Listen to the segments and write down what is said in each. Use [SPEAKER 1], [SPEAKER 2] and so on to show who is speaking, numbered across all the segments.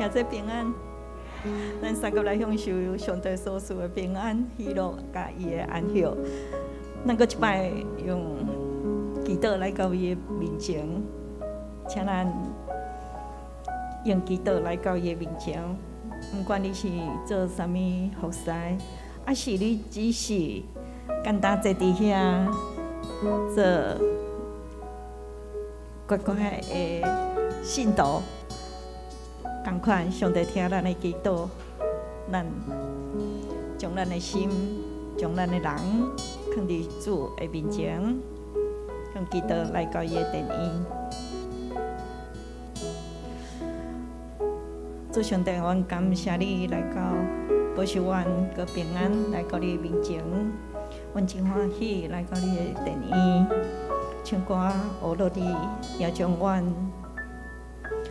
[SPEAKER 1] 听这平安，咱三个来享受上帝所赐的平安、喜乐，甲伊的安息。咱搁一摆用祈祷来到伊的面前，请咱用祈祷来到伊的面前。不管你是做啥物服侍，还是你只是简单坐伫遐做乖乖的信徒。同款，上帝听咱的祈祷，咱将咱的心、将咱的人放伫主的面前，用祈祷来到伊的殿院。主上帝，阮感谢你来到保守阮个平安来到你的面前，阮真欢喜来到你的殿院，唱歌学落你，也将阮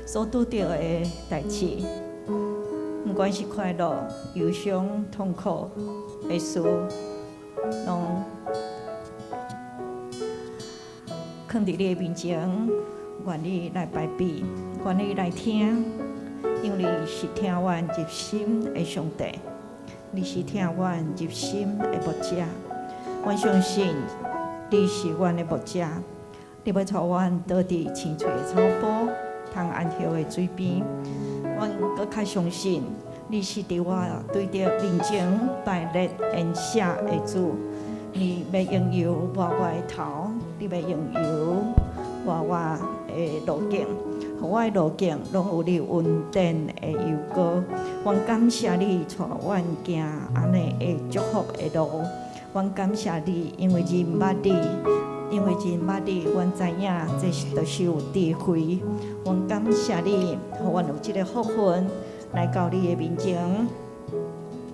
[SPEAKER 1] 所拄到的代志，不管是快乐、忧伤、痛苦的事，拢放伫你的面前，愿你来摆比，愿你来听，因为你是听阮入心的上帝，你是听阮入心的牧者。阮相信你是阮的牧者，你要带阮倒伫青翠的草坡。通安息的水边，阮搁较相信你是伫我对着人情摆列恩赦的主。你要拥有我的头，你要拥有我的路径，互我的路径拢有你稳定的油膏。阮感谢你带阮行安尼的祝福的路。阮感谢你，因为认捌你。因为真捌你，阮知影这就是有智慧。阮感谢你，互阮有这个福分来到你的面前。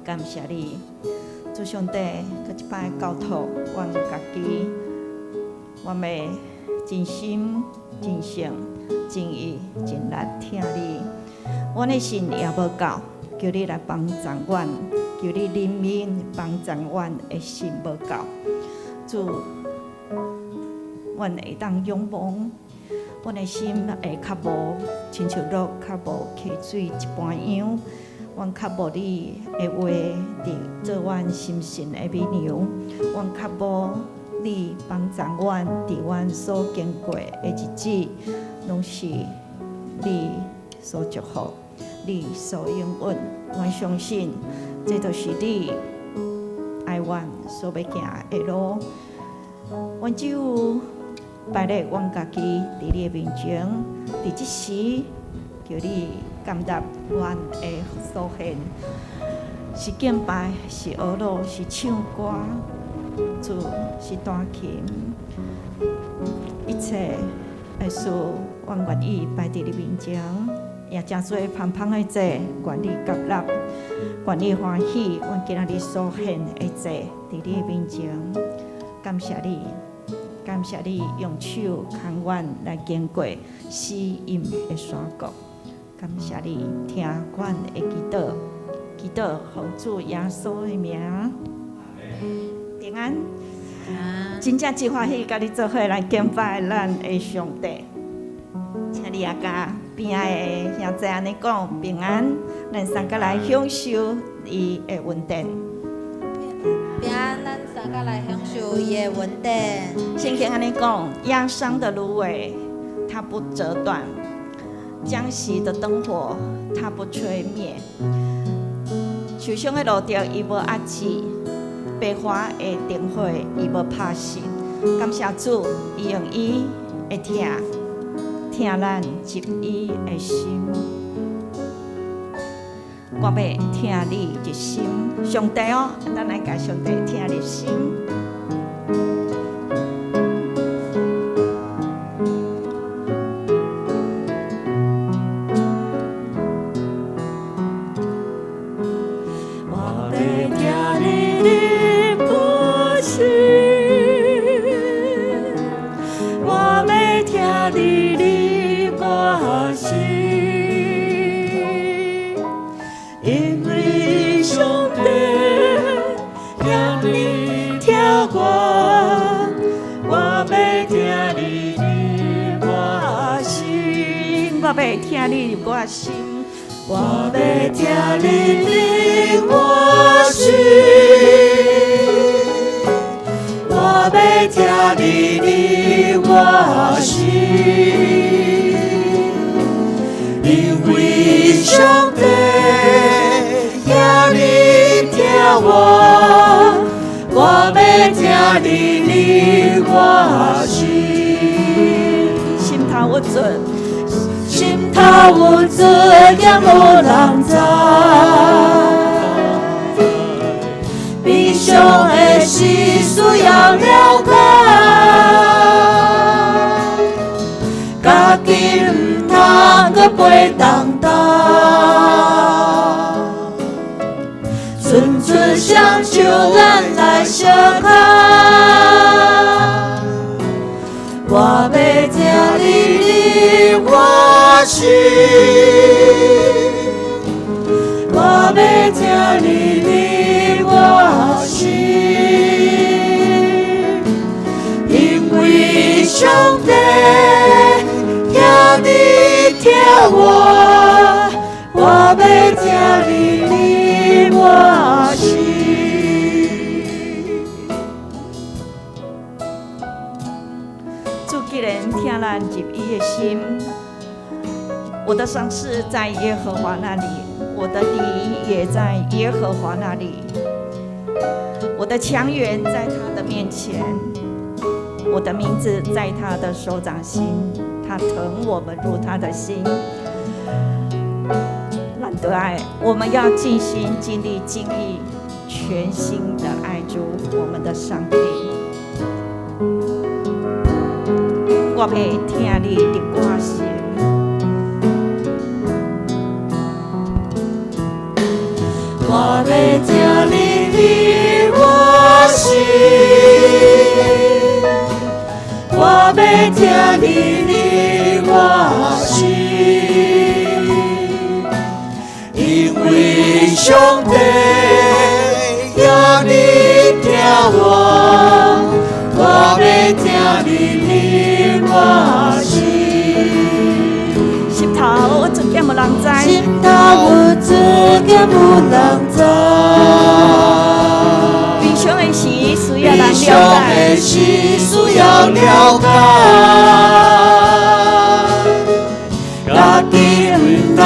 [SPEAKER 1] 感谢你，主上帝，搁一摆交托阮家己，阮要真心、真诚、真意、真力听你。阮的心也无够，求你来帮助阮，求你怜悯帮助阮的心无够，主。阮会当仰望，阮的心会较无亲像落较无溪水一般样。阮较无你的话伫做阮心神的美娘，阮较无你帮助阮伫阮所经过的日子，拢是你所祝福，你所应允。阮相信，这就是你爱阮所要行的路。阮只有摆咧阮家己伫你的面前，伫即时求你感答阮的所献，是敬拜，是学乐，是唱歌，主是弹琴，一切的事，阮愿意摆伫你面前，也真多芳芳的祭，愿你接纳，愿你欢喜，阮今仔日所献的祭伫你的面前，感谢你。感谢你用手牵阮来经过死荫的山谷，感谢你听阮的祈祷，祈祷奉主耶稣的名，平安。真正真欢喜，甲你做伙来敬拜咱的上帝。请你也甲边仔的兄弟安尼讲平安，咱三个来享受伊的稳定。
[SPEAKER 2] 平安，咱三个来享受伊的稳定。
[SPEAKER 1] 圣经安尼讲，压伤的芦苇它不折断，将熄的灯火它不吹灭，受伤的路条伊无压制，白花的灯火伊无拍熄。感谢主，伊用伊的听咱入伊的心。我要听你入心，上帝哦，咱来甲上帝听入心。
[SPEAKER 3] 我要听你的心，我要听你的心。因为上帝让你听我要听你入我心。
[SPEAKER 1] 我要听你入我心，
[SPEAKER 3] 我要听你令我心，我要听你令我心，因为上帝也你听我，我要听你令我心。
[SPEAKER 1] 心头有准，
[SPEAKER 3] 心头有罪，也无人知。悲伤的事需要了解，家己唔通搁背重担。纯纯享受咱来相看。我要听你令我心，我要听你令我心，因为上帝也你听我，我要听你令我心。
[SPEAKER 1] 主既然听咱入伊的心，我的丧事在耶和华那里，我的理也在耶和华那里，我的强援在他的面前，我的名字在他的手掌心，他疼我们入他的心。懒得爱，我们要尽心尽力尽意，全心的爱主我们的上帝。我要听你的歌声，
[SPEAKER 3] 我要听你令我心，我要听你令我心，因为上帝也你听我，我要听你令我心。
[SPEAKER 1] 心头有一点无人知，
[SPEAKER 3] 心头有一点无人知，
[SPEAKER 1] 悲伤的事需要人
[SPEAKER 3] 悲伤
[SPEAKER 1] 了
[SPEAKER 3] 的
[SPEAKER 1] 解，
[SPEAKER 3] 事需要了解，家己唔通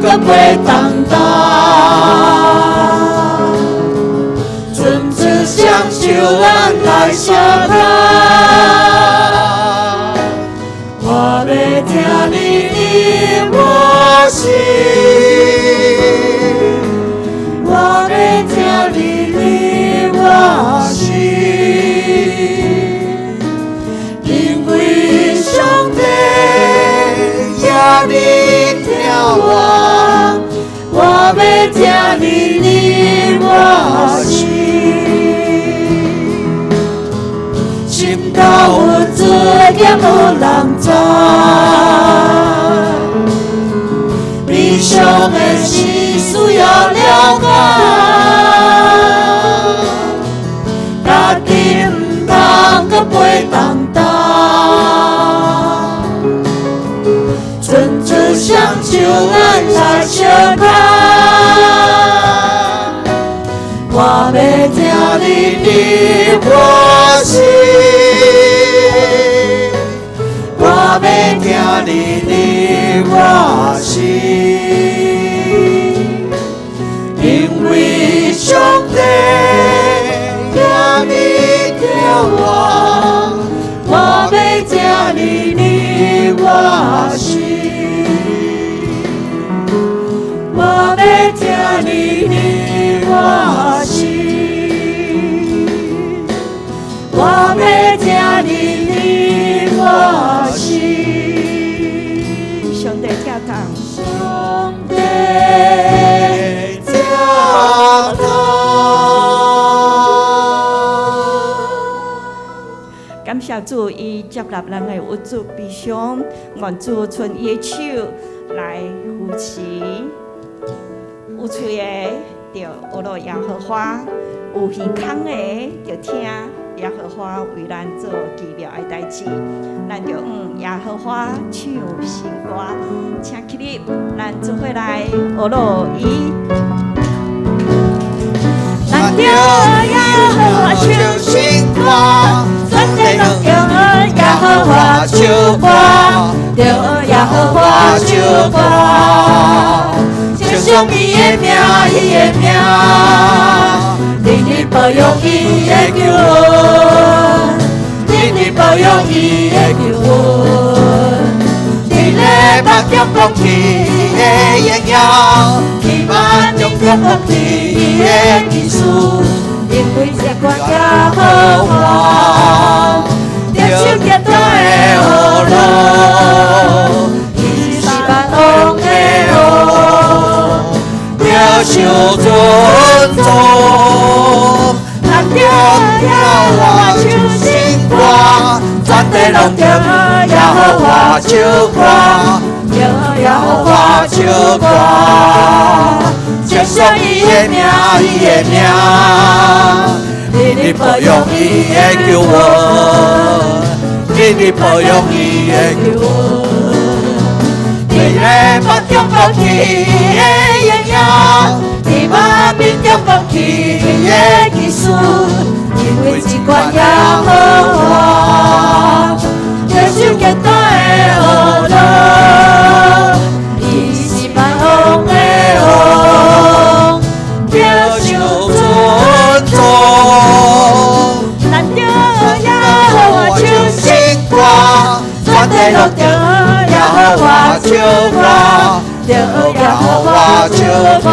[SPEAKER 3] 搁背重担，纯纯享受咱来相看。我要听你令我心，我要听你令我心，因为上帝也你听我，我要听你令我心。心头有罪，也无人知。悲伤的事需要了解，家己唔通搁背重担，纯纯享受咱来相看。我要听你令我心，我要听你令我心，因为上帝也你听我，我要听你令我心，我要听你令我心，我要听你令我心。
[SPEAKER 1] 上帝听堂，
[SPEAKER 3] 上帝听堂。
[SPEAKER 1] 感谢主，伊接纳咱的有主悲伤，愿主伸伊的手来扶持。有嘴的就学了耶和华，有耳孔的就听耶和华为咱做奇妙的代志。咱就耶和华唱新歌，请起立，咱做伙来学罗伊。咱着耶和华唱新歌，全地拢着耶和华唱歌，着耶和华唱歌，称颂伊的名，伊的名，日日保佑伊的救恩，日日保佑伊的救恩。日日目中讲起伊的荣耀，日目中讲起伊的技术，因为这关耶和华，着手极大的福乐，伊是万王的王，着受尊重。咱着耶和华唱新歌，全地拢着耶和华唱歌，着耶和华唱歌，称颂伊的名，伊的名，日日保佑伊的救恩，日日保佑伊的救恩。日日目中讲起伊的荣耀，日晚面中讲起伊的技术，因为这关耶和华，着手极大的福乐，伊是万王的王，着受尊重。咱着耶和华唱新歌，全地拢着耶和华唱歌，着耶和华唱歌，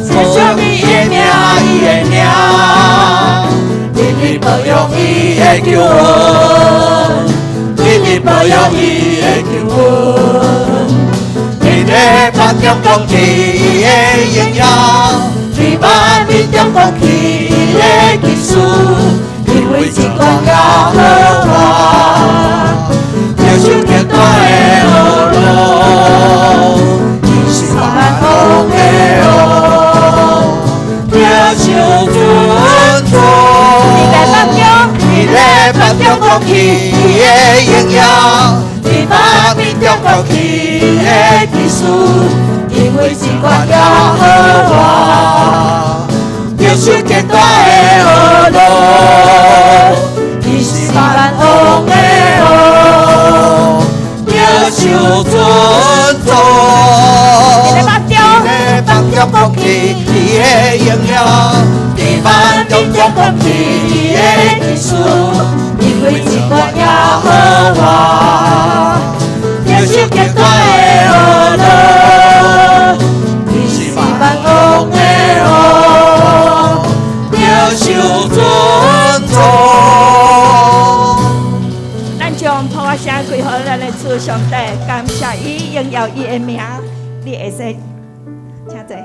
[SPEAKER 1] 称颂伊的名，伊的名，日日保佑伊的救恩，日日保佑伊的救恩。日日目中讲起伊的荣耀，日晚面中讲起伊的技术，因为这关耶和华，着手极大的福乐，伊是万王的王，着受尊重。日日目中讲起伊的荣耀，日晚面中讲起伊的技术，因为这关耶和华，着受极大的福乐，伊是万王的王，着受尊重。日日目中讲起伊的荣耀，日晚面中讲起伊的技术，因为这关耶和华，着受极大的福乐，伊是万王的王，着受尊重。咱将普我声归予咱的主上帝，感谢伊，荣耀伊的名。你会使请坐。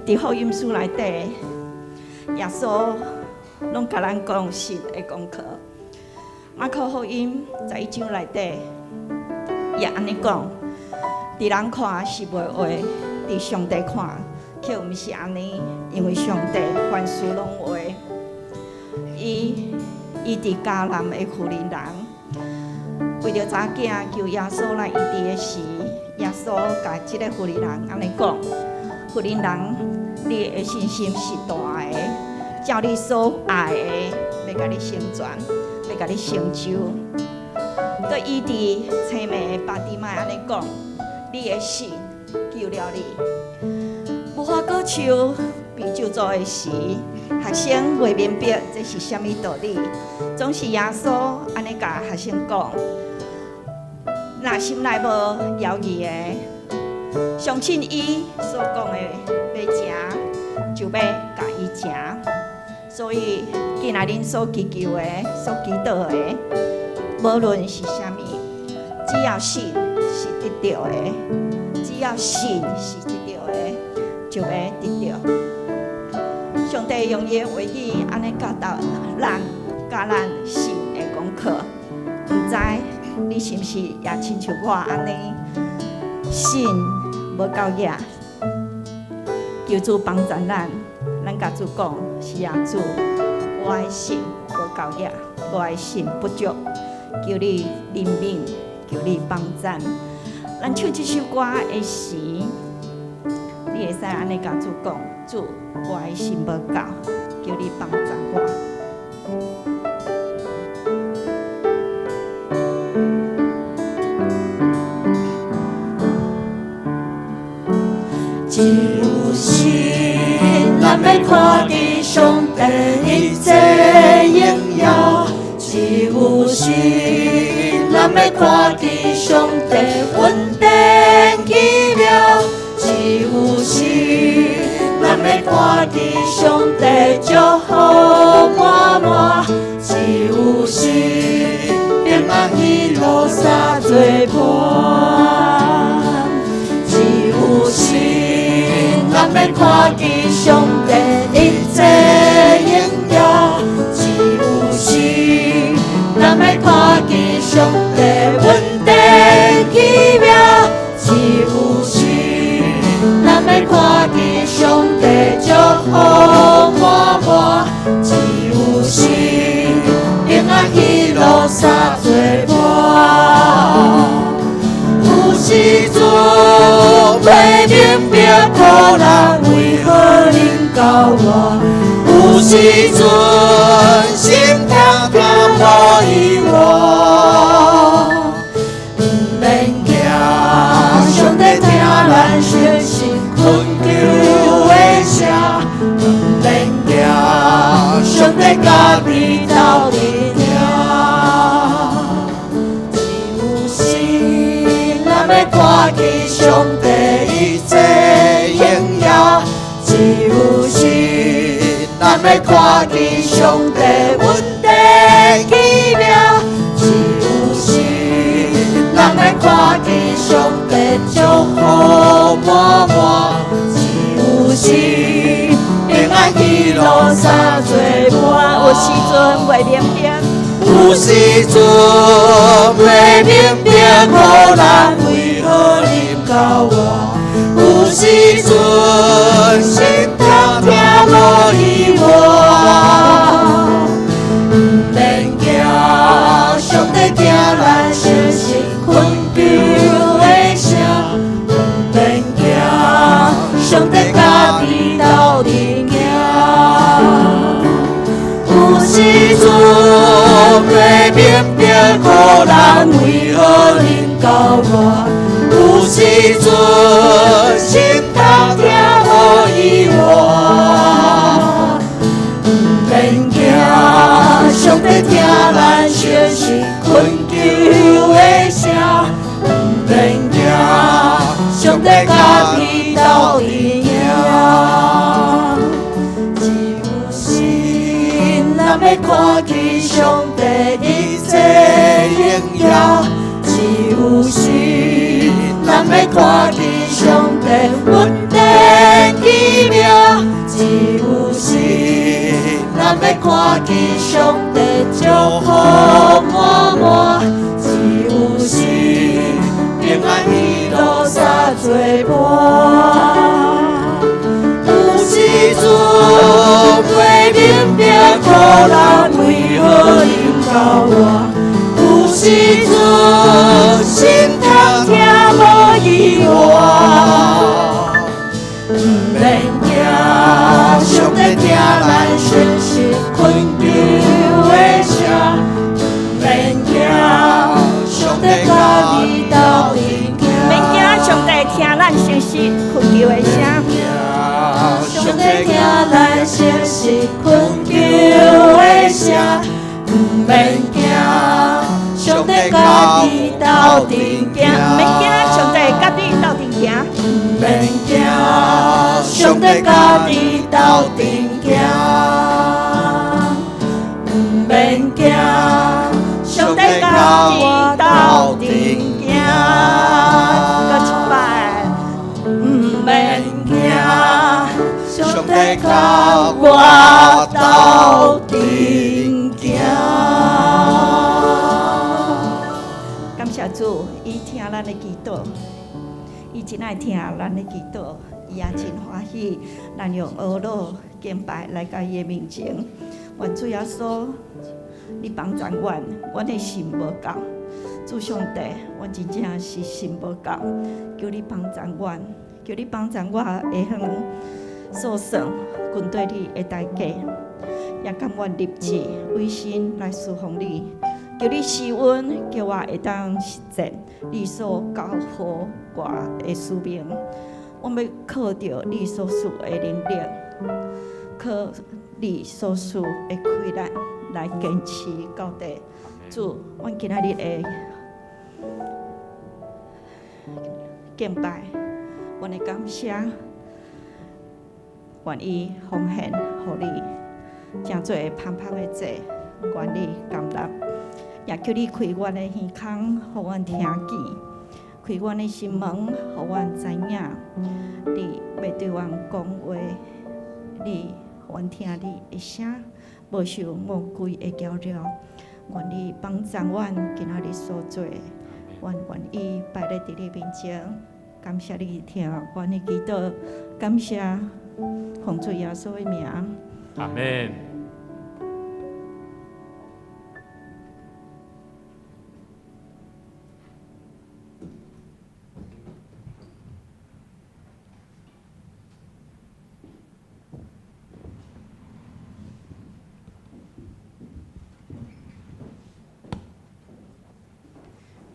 [SPEAKER 1] 伫福音书内底，耶稣拢甲咱讲神的功课。马可福音11章内底也安尼讲：伫人看是袂话，伫上帝看却毋是安尼，因为上帝凡事拢话。伊伫迦南的妇人人，为着查囝求耶稣来医治的时，耶稣甲即个妇人人安尼讲：妇人人，你的信心是大的，照你所爱的，要甲你成全，要甲你成就。佮医治青眉巴底麦安尼讲：你的信救了你。无法搁手被救助的时，学生袂明白这是啥物道理，总是耶稣安尼甲学生讲：若心内无犹豫的，相信伊所讲的要食，就要甲伊食。所以，今仔恁所祈求的、所祈祷的，无论是啥物，只要信是得到的，只要信是得到的，就要得到。上帝用伊的话语安尼教导咱信的功课，毋知你是毋是也亲像我安尼，信无够野，求主帮助咱。咱甲主讲：是啊，主，我的心无够野，我的心不足，求你怜悯，求你帮赞。咱唱这首歌的时，你会使安尼甲主讲：主，我的心无够，求你帮赞我。
[SPEAKER 3] 只有心，咱要看见上帝一切荣耀；只有心，咱要看见上帝稳定奇妙；只有心，咱要看见上帝祝福满满；只有心，平安喜乐三作伴；只有心。咱要看见上帝一切荣耀，只有心；咱要看见上帝稳定奇妙，只有心；咱要看见上帝祝福满满，只有心；平安喜乐三作伴。有时阵袂明白苦难为何临到我，有时阵心痛痛无依我，不免惊，上帝听咱声声困求的声，不免惊，上帝家己斗阵听。要看见上帝一切荣耀，只有心；咱要看见上帝稳定奇妙，只有心；咱要看见上帝祝福满满，只有心；平安喜乐三作伴。
[SPEAKER 1] 有时阵袂明白，
[SPEAKER 3] 有时阵袂明白苦难为何临到我，有时阵心痛痛无依我，不免惊，上帝听咱声声困求的声，不免惊，上帝家己斗阵行。有时阵袂明白苦难为何临到我，有时阵心痛痛无依我，不免惊，上帝听咱声声困求的声，不免惊，上帝家己斗阵行。咱要看见上帝一切荣耀，只有心；咱要看见上帝稳定奇妙，只有心；咱要看见上帝祝福满满，只有心；平安喜乐三作伴。有时阵袂明白苦难为何临到我，有时阵心痛痛无依我，不免惊，上帝听咱声声困求的声，不免惊，上帝家己斗阵行。
[SPEAKER 1] 免惊，上帝听咱声声困求的声。
[SPEAKER 3] 上帝听咱声声困求的声，不免惊，上帝家己斗阵行。
[SPEAKER 1] 免惊，上帝家己斗阵行。
[SPEAKER 3] 不免惊，上帝家己斗阵行。不免惊，上帝家己斗阵行。
[SPEAKER 1] 搁一摆，
[SPEAKER 3] 不免惊。上帝甲我斗阵行。
[SPEAKER 1] 感谢主，伊听咱的祈祷，伊真爱听咱的祈祷，伊也真欢喜，咱用懊恼敬拜来到伊的面前。愿主耶稣，你帮助阮，阮的心无够。主上帝，阮真正是心无够，求你帮助阮，求你帮助我会晓数算军队里的代价，也甘愿立志为心来侍奉你。求你施恩，叫我会当实践你所交付我的使命。我要靠着你所赐的能力，靠你所赐的开展来坚持到底。主，阮今仔日的敬拜，阮的感谢，愿意奉献予你，正做芳芳的祭，愿你感纳，也叫你开阮的耳孔，互阮听见；开阮的心门，互阮知影，你要对阮讲话，你互阮听你的声，无受魔鬼的搅扰。愿你帮助阮今仔日所做，阮愿意摆在你面前，感谢你听阮的祈祷，感谢奉主耶稣的名。
[SPEAKER 4] 阿门。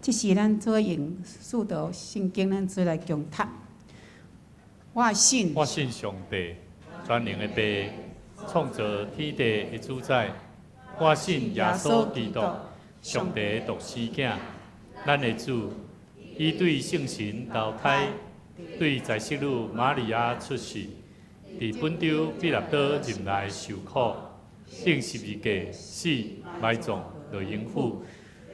[SPEAKER 5] 这是咱做用四道圣经，咱做来共读。我信
[SPEAKER 4] 上帝，全能的爸，创造天地的主宰。我信耶稣基督，上帝的独生囝，咱的主。伊对圣神投胎，对在世女玛利亚出世，伫本州彼拉多任内受苦，顶十字架死，埋葬，落阴府。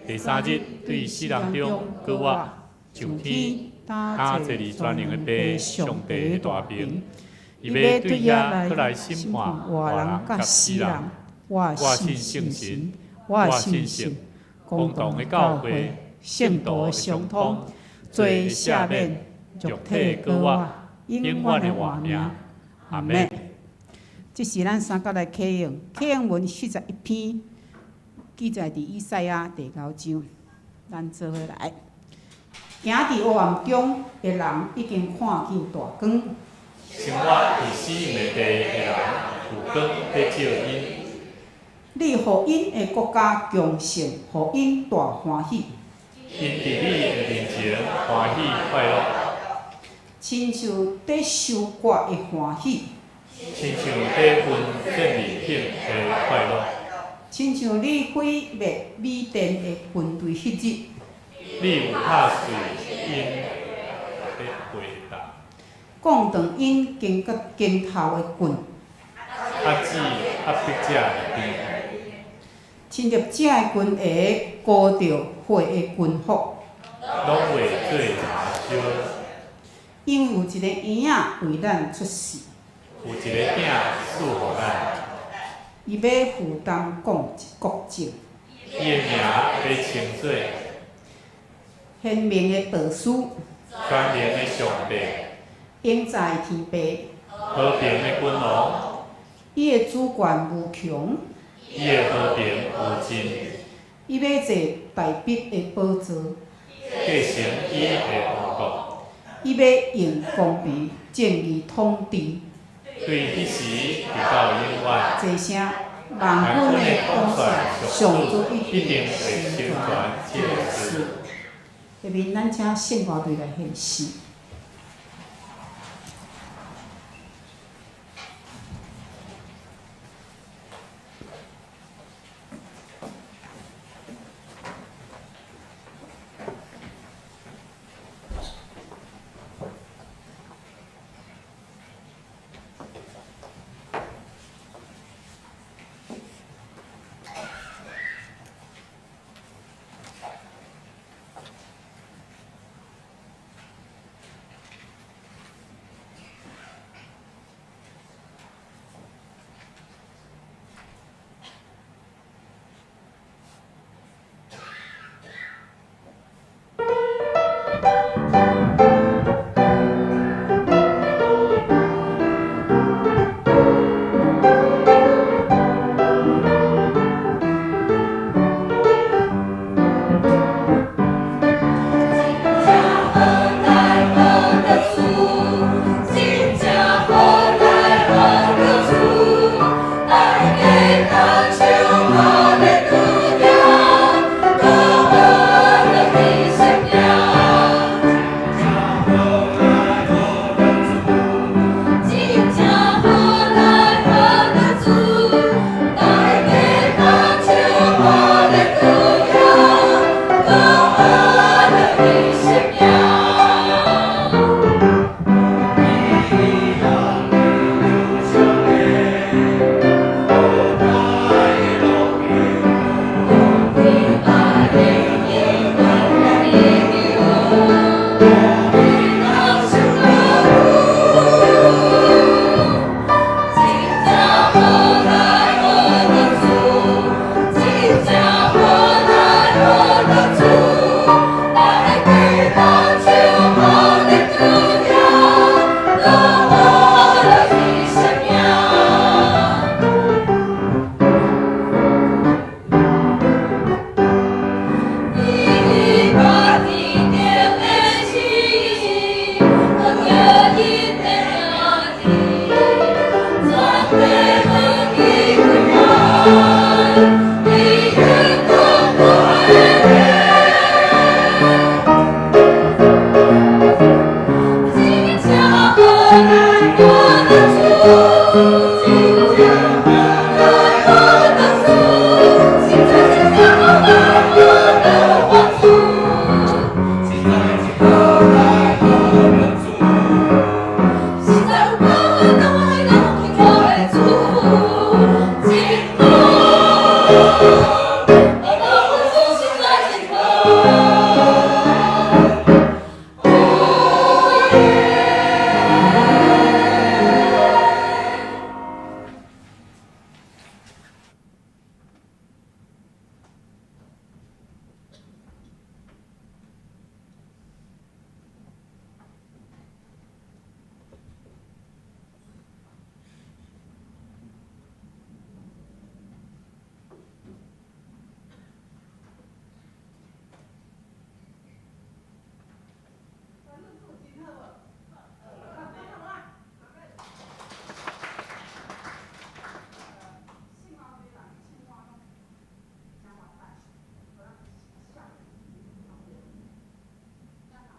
[SPEAKER 4] 第三日，对死人中搁活上天，他坐伫全能的爸上帝的大名，伊要对遐搁来审判活人甲死人。我信圣神，我信圣公堂的教会，圣道的相通，罪赦免，肉体搁活，永远的活命。阿门。
[SPEAKER 5] 这是咱三角来启用，启用文41篇。记载伫以赛亚第9章，咱做伙来。行伫黑暗中的人已经看见大光。
[SPEAKER 4] 生活伫死荫的地的人，有光在照因。
[SPEAKER 5] 你互因的国家强盛，互因大欢喜。
[SPEAKER 4] 因伫你的面前欢喜快乐，
[SPEAKER 5] 亲像在收割的欢喜，
[SPEAKER 4] 亲像在分赠礼品的快乐。
[SPEAKER 5] 亲像你毁灭米甸的军队迄日，
[SPEAKER 4] 你有拍碎因的回答，
[SPEAKER 5] 讲断因经甲肩头的棍，
[SPEAKER 4] 压制压迫者的边，
[SPEAKER 5] 侵入者的军鞋高着火的军服，
[SPEAKER 4] 拢会做查烧。
[SPEAKER 5] 因为有一个婴仔为咱出世，
[SPEAKER 4] 有一个囝赐予咱。
[SPEAKER 5] 伊要负担国政，
[SPEAKER 4] 伊的名要称做
[SPEAKER 5] 贤明的导师，
[SPEAKER 4] 全能的上帝，
[SPEAKER 5] 永在天父，
[SPEAKER 4] 和平的君王。
[SPEAKER 5] 伊的主权无穷，
[SPEAKER 4] 伊的和平有尽，
[SPEAKER 5] 伊要坐大笔的宝座，
[SPEAKER 4] 继承伊的王国。
[SPEAKER 5] 伊要用公平正义统治。
[SPEAKER 4] 对彼时直到永远。
[SPEAKER 5] 这声万军的统帅上主一定会成全这个事。下面咱请圣歌队来献诗。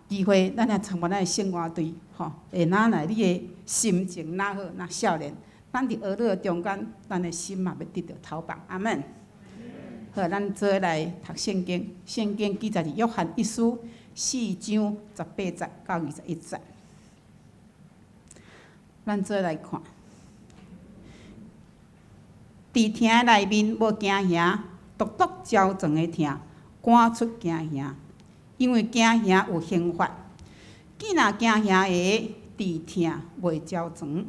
[SPEAKER 5] 机会，咱也参观咱的圣歌队，吼，会拿来你的心情哪好哪少年，咱伫学乐中间，咱的心嘛要得到头棒，阿门。好，咱做来读圣经，圣经记载伫约翰一书4章18节到21节，咱做来看。伫厅内面无惊吓，独独焦状的厅，赶出惊吓。因为惊吓有刑罚，既若惊吓的伫听袂焦床，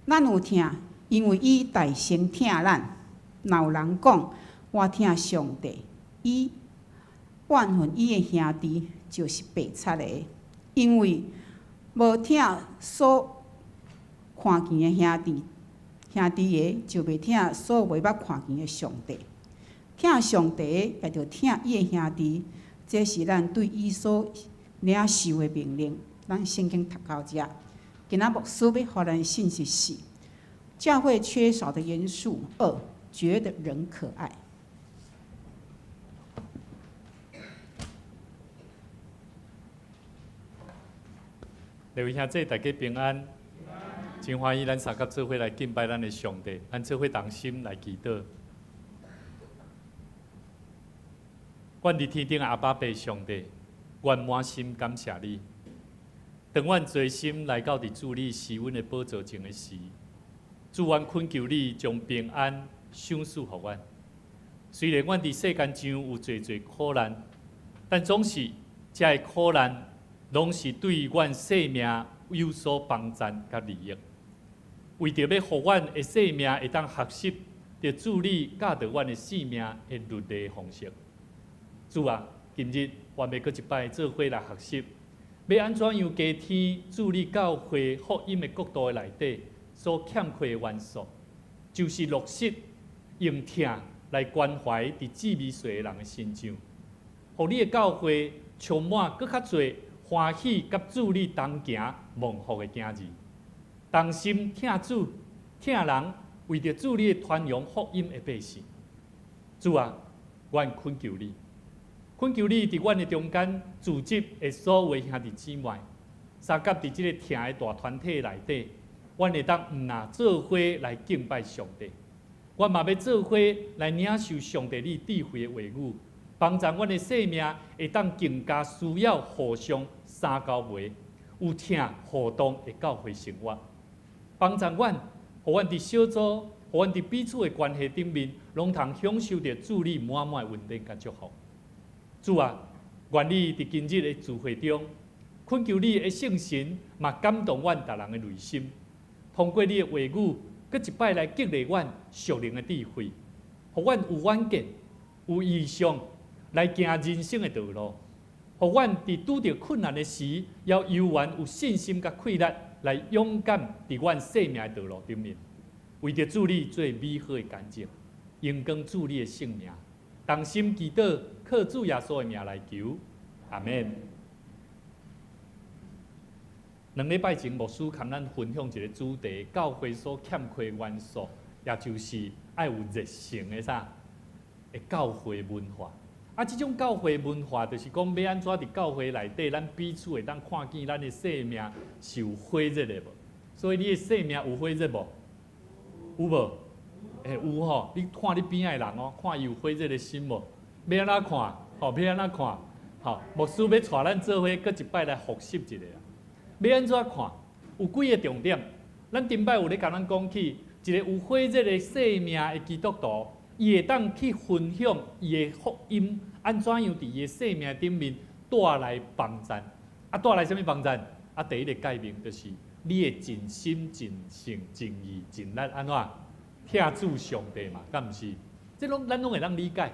[SPEAKER 5] 咱有听，因为伊大声听咱。若有人讲我听上帝，伊怨恨伊的兄弟，就是白贼的，因为无听所看见的兄弟的，就袂听所袂捌看见的上帝。听上帝的，也着听伊的兄弟。这是咱对伊所领受的命令。咱圣经读到这，今仔牧师要予咱的信息是：教会缺少的元素2，觉得人可爱。
[SPEAKER 4] 各位兄弟，大家平安，真欢喜咱三甲做伙来敬拜咱的上帝，咱做伙同心来祈祷。阮伫天顶阿爸爸上帝，阮满心感谢你。当阮专心来到伫主你施恩的宝座前的时，主阮恳求你将平安赏赐予阮。虽然阮伫世间上有侪侪苦难，但总是这个苦难拢是对阮生命有所帮助甲利益。为着要互阮的生命会当学习着主你教导阮的性命的律例方式。主啊，今日我要搁一摆做伙来学习，要安怎样加添主你教会福音的国度内底所欠缺的元素，就是落实用听来关怀伫志美岁的人的心上，互你的教会充满搁较侪欢喜甲主你同行蒙福的囝儿，同心听主听人，为着主你的传扬福音的百姓。主啊，阮恳求你。恳求你伫阮的中间组织的所有兄弟姊妹，三甲伫即个听的大团体内底，阮会当毋若做伙来敬拜上帝，阮嘛要做伙来领受上帝你智慧的话语，帮助阮的生命会当更加需要互相相交陪，有听互动的教会生活，帮助阮，互阮伫小组，互阮伫彼此的关系顶面，拢通享受着主你满满的稳定甲祝福。主啊，愿你伫今日的聚会中，恳求你的圣神嘛感动阮逐人的内心，通过你的话语，搁一摆来激励阮属灵的智慧，互阮有远见、有意向来行人生的道路，互阮伫拄着困难的时，要犹原有信心甲气力来勇敢伫阮生命的道路顶面，为着主你做美好的见证，荣光主你的圣名。同心祈祷，靠主耶稣的名来求，阿门。2礼拜前，牧师跟咱分享一个主题：教会所欠缺的元素，也就是爱有热诚的啥？的教会文化。啊，这种教会文化，就是讲要安怎伫教会内底，咱彼此会当看见咱的生命是有火热的无？所以你的生命有火热无？有无？有吼，你看你边仔的人哦，看伊有火热的心无？要安怎看？吼，要安怎看？吼，牧师要带咱做伙，搁一摆来复习一下啊。要安怎看？有几个重点。咱顶摆有咧甲咱讲起，一个有火热的生命的基督徒，伊会当去分享伊的福音，安怎样伫伊的生命顶面带来帮助？带来什么帮助？第一个界面就是你的尽心、尽性、尽意、尽力，安怎听主上帝嘛？敢毋是？这咱拢会当理解。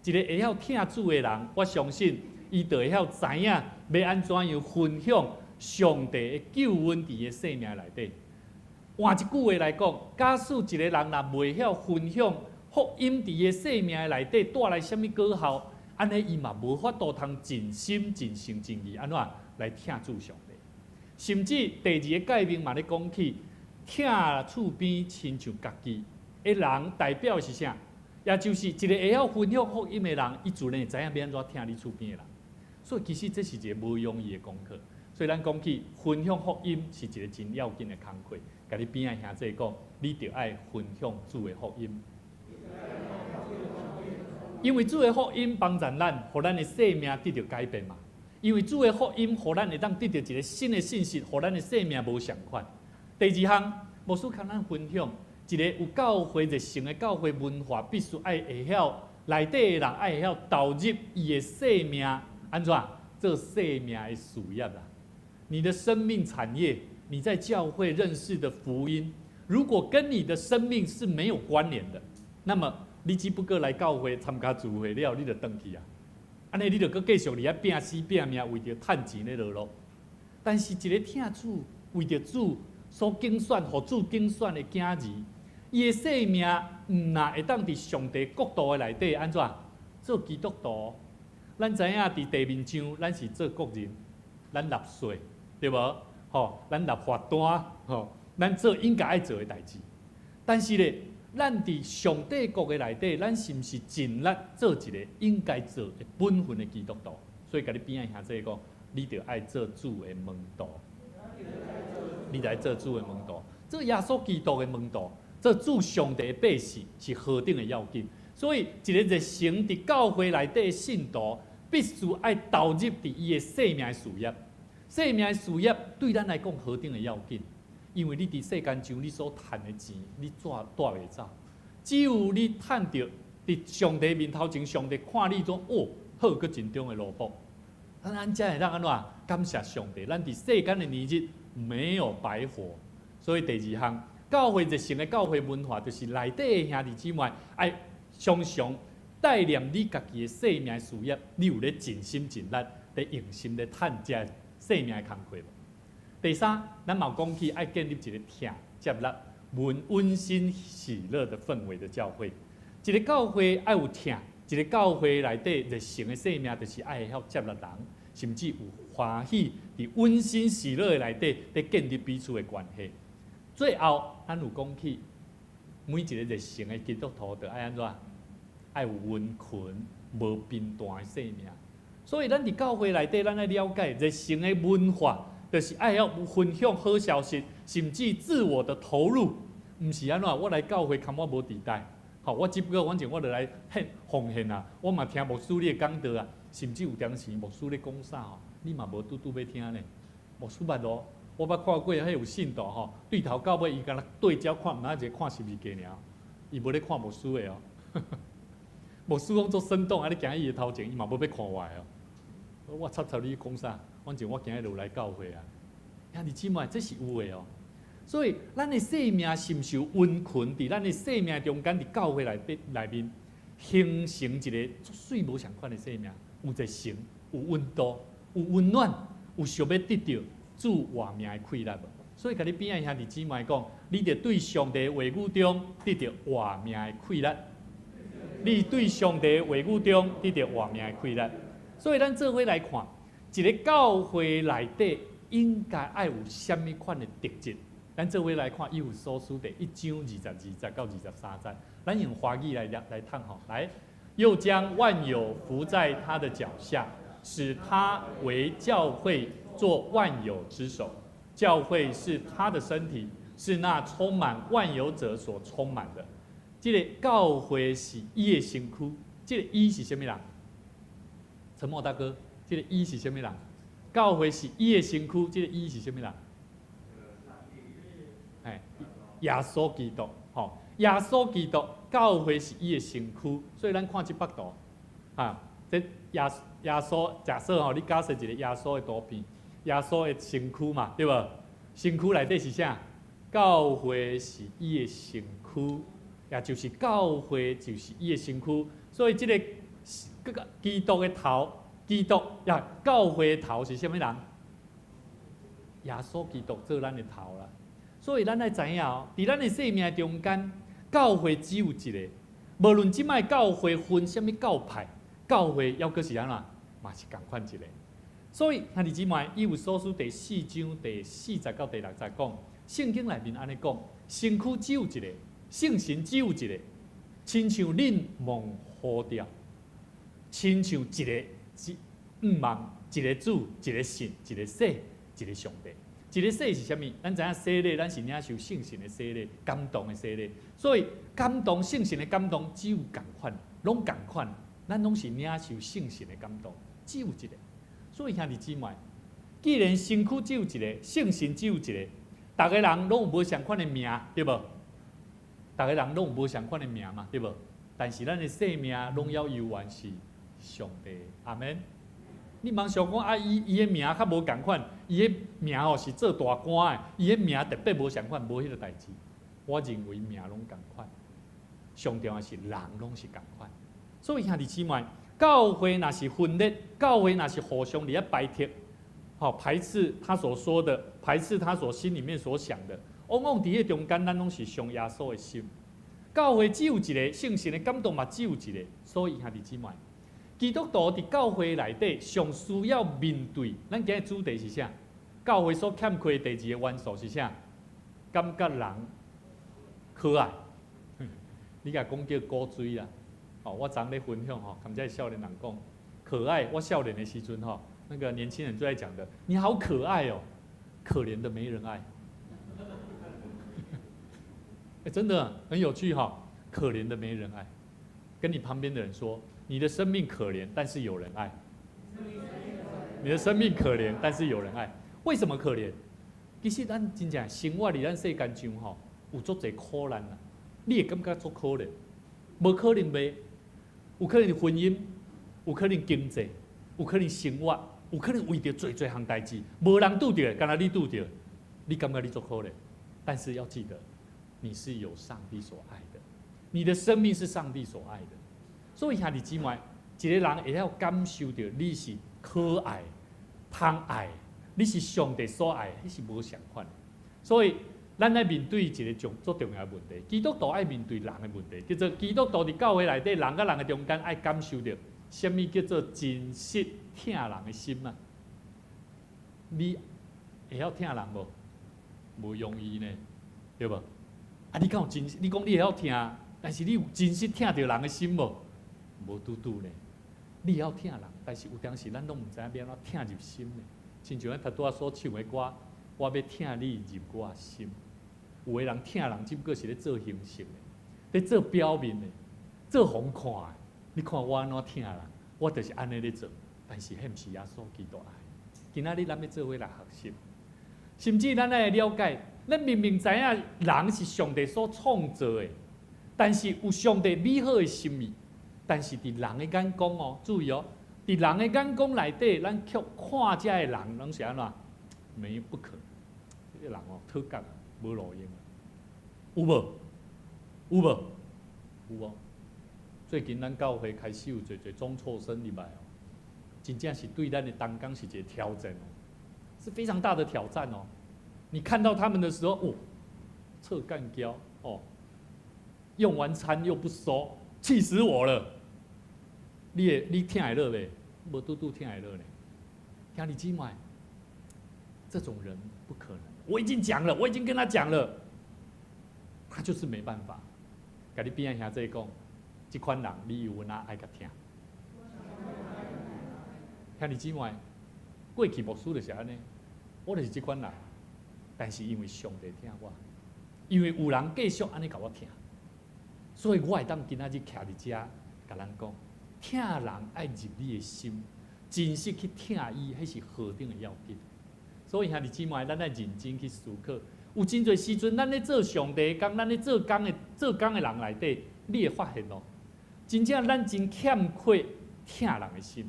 [SPEAKER 4] 一个会晓听主的人，我相信伊就会晓知影要安怎样分享上帝的救恩伫伊的生命内底。换一句话来讲，假使一个人若袂晓分享福音伫伊的生命内底带来什么果效，安尼伊嘛无法度通尽心、尽性、尽意安怎来听主上帝。甚至第二个界面嘛咧讲起，听厝边亲像家己的人，代表是啥？也就是一个会晓分享福音的人，伊自然会知影要安怎听你厝边的人。所以其实这是一个无容易的功课。所以咱讲起分享福音是一个真要紧的工课。甲你边仔兄弟讲，你着爱分享主的福音，因为主的福音帮助咱，互咱的生命得到改变嘛。因为主的福音，互咱会当得到一个新的信息，互咱的生命无相款。第二项，牧师跟咱分享，一个有教会热诚的教会文化，必须爱会晓内底的人爱会晓投入伊的生命，安怎做生命的事业啦？你的生命产业，你在教会认识的福音，如果跟你的生命是没有关联的，那么你只不过来教会参加聚会了，你就回去啊。安尼你就搁继续伫遐拼死拼命，为着趁钱咧落落。但是一个听主为着主所竞选、互主竞选的囝儿，伊的生命毋若会当伫上帝国度的内底安怎做基督徒？咱知影伫地面上，咱是做国人，咱纳税，对无？吼，咱纳罚单，吼，咱做应该爱做的代志。但是咧，咱伫上帝国的内底，咱是毋是尽力做一个应该做的本分的基督徒？所以，甲你边仔兄弟讲，你着爱做主的门徒，你着爱做主的门徒，做耶稣基督的门徒，做主上帝的百姓是何等的要紧。所以，一个热诚伫教会内底的信徒，必须爱投入伫伊的生命事业。生命事业对咱来讲何等的要紧？因为你伫世间上你所赚的钱，你怎带袂走？只有你赚到伫上帝面头前，上帝看你种好搁真中的萝卜，咱才会当安怎感谢上帝？咱伫世间的年日没有白活。所以第二项，教会热诚的教会文化，就是内底的兄弟姊妹爱常常带念你家己的生命事业，你有咧尽心尽力咧用心咧趁这生命的工课。第三，咱嘛讲起爱建立一个听、接纳、温馨喜乐的氛围的教会。一个教会爱有听，一个教会内底热诚的生命，就是爱会晓接纳人，甚至有欢喜伫温馨喜乐的内底咧建立彼此的关系。最后，咱有讲起每一个热诚的基督徒，就爱安怎？爱有温群、无平淡的生命。所以，咱伫教会内底，咱爱了解热诚的文化。就是爱要分享好消息，甚至自我的投入，毋是安怎？我来教会，看我无地带，好，我只不过反正我就来奉献啊。我嘛听牧师你的讲道啊，甚至有当时牧师咧讲啥吼，你嘛无拄要听呢。牧师捌咯，我捌看过，迄有信徒吼，对头到尾伊敢若对焦看，毋哪一个看12家尔，伊无咧看牧师的哦。牧师讲做生动，安尼行喺伊的头前，伊嘛无要看我的哦。我插你讲啥？反正我今日就来教会啊，兄弟姊妹，这是有的哦。所以，咱的生命是毋是有温群伫咱的生命中间，伫教会内面形成一个水无相款的生命，有热诚，有温度，有温暖，有想要得到主活命的快乐无？所以，甲你边仔兄弟姊妹讲，你着对上帝话语中得到活命的快乐。你对上帝话语中得到活命的快乐。所以，咱做伙来看。一个教会内底应该爱有虾米款的特质？咱做伙来看《以弗所书》第1章22到23节，咱用华语来谈吼。来，又将万有伏在他的脚下，使他为教会做万有之首。教会是他的身体，是那充满万有者所充满的。这个教会是伊的身躯，这个伊是什么人？陈默大哥。这个伊是什么人？教会是伊的身躯，这个伊是什么人？耶稣基督。吼，耶稣基督教会是伊的身躯，所以咱看这幅图，这耶稣假设吼，你假设一个耶稣的图片，耶稣的身躯嘛，对无？身躯内底是啥？教会是伊的身躯，也就是教会就是伊的身躯，所以这个基督的头，基督呀，教会的头是啥物人？耶稣基督做咱的头啦。所以咱要知影哦，伫咱的生命中间，教会只有一个，无论即摆教会分什么教派，教会要阁是安怎，嘛是共款一个。所以兄弟姊妹，以弗所书第4章第40到第60讲，圣经内面安尼讲，身躯只有一个，圣神只有一个，亲像恁望呼召，亲像一个望一个主，一个神，一个洗，一个上帝。一个洗是啥物？咱知影洗礼，咱是领受圣神的洗礼，感动的洗礼。所以感动圣神的感动只有共款，拢共款，咱拢是领受圣神的感动，只有一个。所以兄弟姊妹，既然身躯只有一个，圣神只有一个，逐个人拢有无相款的名，对无？逐个人拢有无相款的名嘛，对无？但是咱的生命拢要有完是上帝，阿免。你茫想讲啊，伊的名较无共款，伊的名吼是做大官的，伊的名特别无相款，无迄个代志。我认为名拢共款，上重要是人拢是共款。所以兄弟姊妹，教会若是分裂，教会若是互相伫遐排斥，排斥他所说的，排斥他所心里面所想的，往往伫迄中间，咱拢是伤耶稣的心。教会只有一个，圣神的感动嘛只有一个，所以兄弟姊妹。基督徒伫教会内底上需要面对，咱今日主题是啥？教会所欠缺第二个元素是啥？感觉人可爱。你甲讲叫古锥啦，我昨咧分享感谢少年人讲可爱。我少年的时阵那个年轻人最爱讲的，你好可爱哦，可怜的没人爱。真的很有趣可怜的没人爱。跟你旁边的人说。你的生命可怜，但是有人爱。你的生命可怜，但是有人爱。为什么可怜？其实咱真正生活伫咱世间上有足侪苦难啊。你会感觉足可怜，无可能袂，有可能婚姻，有可能经济，有可能生活，有可能为着做项代志，无人拄着，敢若你拄着，你感觉你足可怜。但是要记得，你是有上帝所爱的，你的生命是上帝所爱的。所以兄弟姊妹，一个人会晓感受到你是可爱、通爱，你是上帝所爱，迄是无相款。所以，咱来面对一个最重要的问题，基督徒爱面对人的问题，叫做基督徒伫教会内底，人甲人的中间爱感受到什么叫做真实疼人的心啊？你会晓疼人无？无容易呢，对无？啊，你敢有真？你讲你会晓疼，但是你有真实疼着人的心无？无拄拄呢，你会晓疼人，但是有当时咱拢毋知影要安怎疼入心呢。亲像咱拄仔所唱的歌，我要疼你入我心。有个人疼人，只不过是咧做形式的，咧做表面的，做互看的。你看我安怎疼人，我就是安尼咧做，但是迄毋是耶稣基督爱。今仔日咱要做伙来学习，甚至咱来了解，咱明明知影人是上帝所创造的，但是有上帝美好的心意。但是伫人的眼光注意伫人的眼光内底，咱却看遮的人拢是安怎？没不可能，这个人讨厌无路用，有无？有无？有哦。最近咱教会开始有侪中辍生入来真正是对咱的当工是一个挑战是非常大的挑战你看到他们的时候，侧干胶用完餐又不收，气死我了！你听会落袂？无拄拄听会落呢。兄弟姊妹，这种人不可能。我已经讲了，我已经跟他讲了，他就是没办法。甲你边仔兄弟讲，这款人你有哪爱甲听？兄弟姊妹，过去牧师就是安尼，我就是这款人，但是因为上帝听我，因为有人继续安尼甲我听，所以我会当今仔日徛伫遮，甲咱讲。疼人爱入你的心，真实去疼伊，迄是何等的要紧。所以兄弟姊妹，咱爱认真去思考，有真侪时阵，咱咧做上帝的工，咱咧做工的人内底，你会发现哦，真正咱真欠缺疼人的心，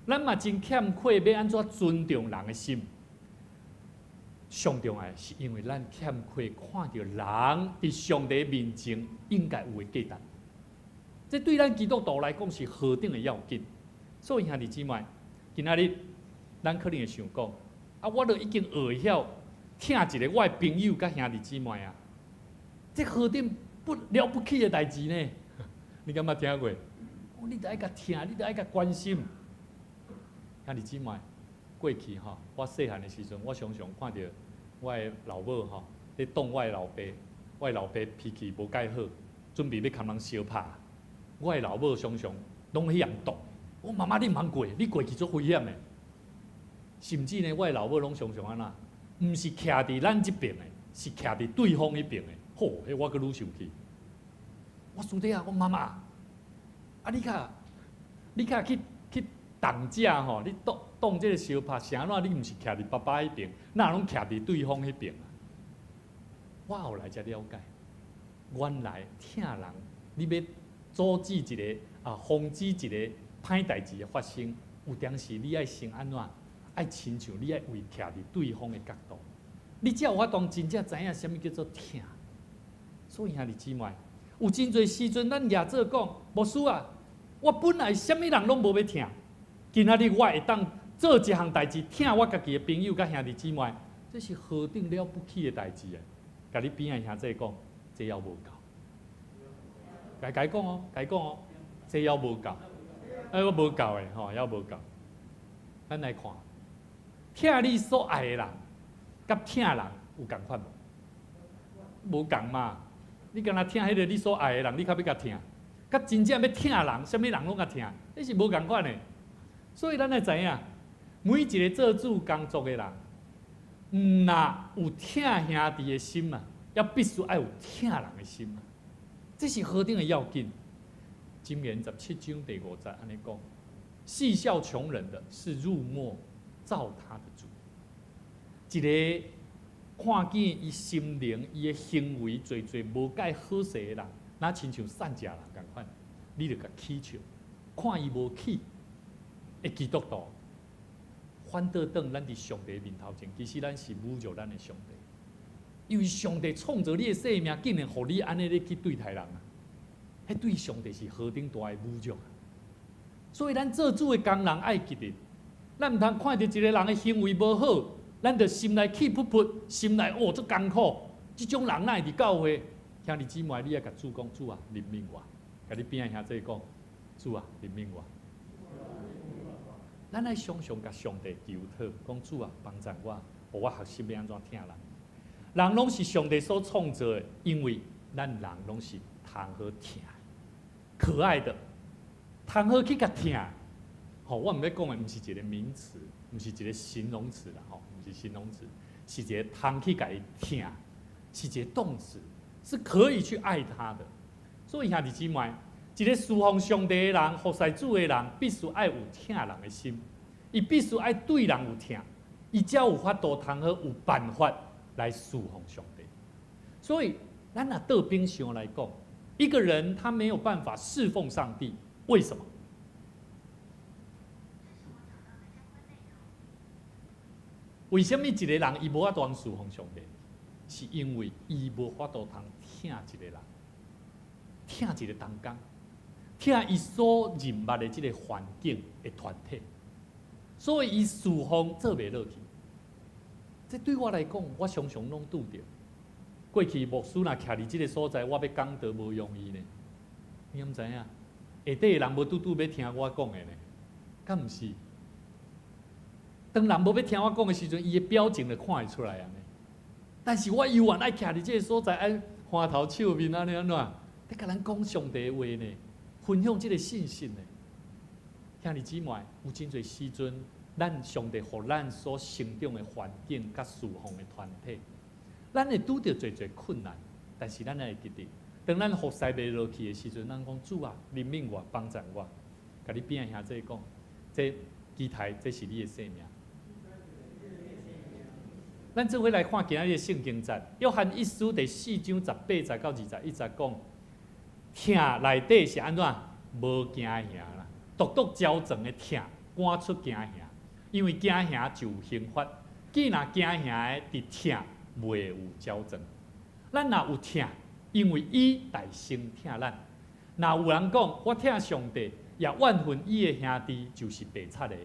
[SPEAKER 4] 咱嘛真欠缺要安怎尊重人的心。上重要是因为咱欠缺看到人伫上帝面前应该有的价值，这对咱基督徒来讲是何等的要紧。所以兄弟姊妹，今仔日咱可能会想讲，我都已经学晓疼一个我的朋友甲兄弟姊妹啊，这何等不了不起的代志呢？你敢捌听过？你得爱甲疼，你得爱甲关心。兄弟姊妹，过去吼，我细汉的时阵，我常常看到我的老母吼，咧挡我的老爸，我的老爸脾气无介好，准备要甲人相拍。我的老母常常拢迄样挡，我妈妈你茫过，你过去足危险的。甚至呢，我的老母拢常常安那，毋是徛伫咱这边的，是徛伫对方迄边的。吼，迄我阁愈生气。我输底啊，我妈妈，你较去挡架吼，你挡这个相拍，啥怎你毋是徛伫爸爸迄边，哪拢徛伫对方迄边啊？我后来才了解，原来疼人，你要阻止一个防止一个歹代志的发生，有当时你爱先安怎？爱亲像你爱为徛伫对方的角度，你才有法当真正知影什么叫做疼。所以兄弟姊妹，有真侪时阵，咱业者讲，牧师啊，我本来什么人拢无要疼，今仔日我会当做一项代志，疼我家己的朋友甲兄弟姊妹，这是何等了不起的代志啊！甲你边仔兄弟讲，这还无够，该讲哦，这还无够，我无够的吼，还无够。咱来看。疼你所爱的人，甲疼人有共款无？无共嘛！你敢若疼迄个你所爱的人，你较要甲疼；甲真正要疼人，什么人拢甲疼，那是无共款的。所以咱要知影，每一个做主工作的人，若有疼兄弟的心啊，也必须爱有疼人的心啊。这是何等的要紧！箴言17章第5节安尼讲：戏笑穷人的是入没造他的主。一个看见伊心灵、伊的行为做无介好势的人，那亲像善食人共款，你着甲起笑，看伊无起的基督徒，反倒当咱伫上帝面头前，其实咱是侮辱咱的上帝，因为上帝创造你的生命，竟然互你安尼咧去对待人啊！迄对上帝是何等大的侮辱啊！所以咱做主的工人爱记得，咱毋通看到一个人的行为无好，咱着心内气噗噗，心内足艰苦。即种人哪会伫教会？兄弟姊妹，你爱甲主讲，主啊，怜悯我；甲你边仔兄弟讲，主啊，怜悯我。咱爱常常甲上帝求讨，讲主啊，帮助我，互我学习要安怎疼人。人拢是上帝所创造的，因为咱人拢是通好疼、可爱的，通好去甲疼。吼，我毋要讲的，毋是一个名词，毋是一个形容词啦，吼，毋是形容词，是一个通去甲伊疼，是一个动词，是可以去爱他的。所以兄弟姊妹，一个侍奉上帝的人、服侍主的人，必须爱有疼人的心，伊必须爱对人有疼，伊才有法度通好有办法来侍奉上帝。所以，咱若倒边想来讲，一个人他没有办法侍奉上帝，为什么？为什么一个人伊无法度侍奉上帝？是因为伊无法度通疼一个人，疼一个同工，疼伊所认捌的这个环境的团体，所以伊侍奉做袂落去。这对我来讲，我常常拢拄着。过去牧师若徛伫这个所在，我要讲道无容易呢。你毋知影？下底的人无拄要听我讲的呢，敢毋是？当人无要听我讲的时阵，伊的表情就看会出来安尼。但是我永远爱徛伫这个所在，爱花头笑面安尼安怎？咧甲咱讲上帝的话呢，分享这个信息呢。兄弟姊妹，有真侪时阵，咱上帝互咱所成长的环境甲侍奉的团体，咱会拄着侪困难，但是咱会记得，当咱服侍袂落去的时阵，咱讲主啊，怜悯我，帮助我。甲你边仔兄弟讲，这期待这是你的生命。咱做伙来看今仔日圣经节，约翰一书第4章18节到21节讲，疼内底是安怎？无惊吓啦，独独焦状的疼，赶出惊吓，因为惊吓就有刑罚。既然惊吓的伫疼，袂有焦状。咱若有疼，因为伊大声疼咱。若有人讲我疼上帝，也怨恨伊的兄弟，就是白贼的。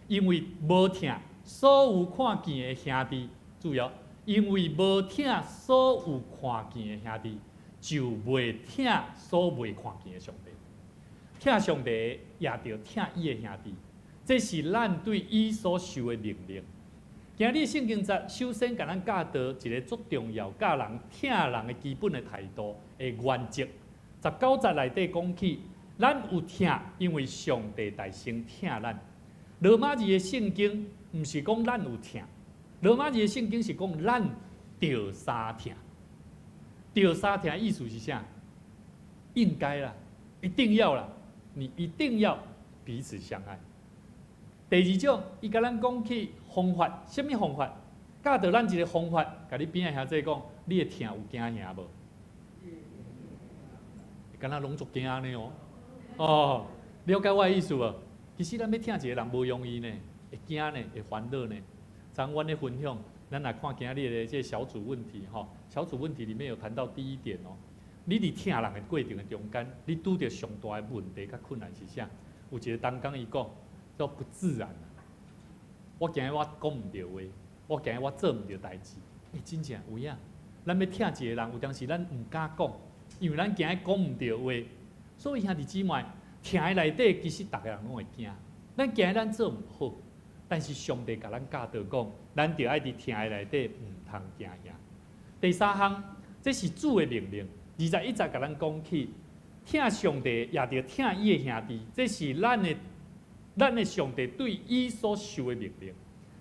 [SPEAKER 4] 因为无疼，所有看见的兄弟，注意哦，因为无疼所有看见的兄弟，就袂疼所未看见的上帝。疼上帝也着疼伊的兄弟，这是咱对伊所受的命令。今日圣经节首先甲咱教导一个足重要、教人疼人的基本的态度的原则。19节内底讲起，咱有疼，因为上帝大声疼咱。罗马字的圣经毋是讲咱有疼，罗马字的圣经是讲咱着相疼。着相疼意思是啥？应该啦，一定要啦，你一定要彼此相爱。第二种，伊甲咱讲起方法，什么方法？教导咱一个方法，甲你边仔兄弟讲，你的疼有惊吓无？敢若拢足惊呢哦！哦，了解我的意思无？其实咱要疼一个人无容易呢，会惊呢，会烦恼呢。昨阮咧分享，咱来看今日的这小组问题吼。小组问题里面有谈到第一点哦，你伫疼人的过程的中间，你拄着上大的问题甲困难是啥？有一个同工伊讲，叫不自然。我惊我讲毋着话，我惊我做毋着代志。真正有影。咱要疼一个人，有当时咱毋敢讲，因为咱惊讲毋着话。所以兄弟姊妹，疼的内底其实逐个人拢会惊。咱惊咱做毋好，但是上帝甲咱教导讲，咱着爱伫疼的内底毋通惊吓。第三项，这是主的命令。21节甲咱讲起，疼上帝也着疼伊的兄弟，这是咱的上帝对伊所受的命令。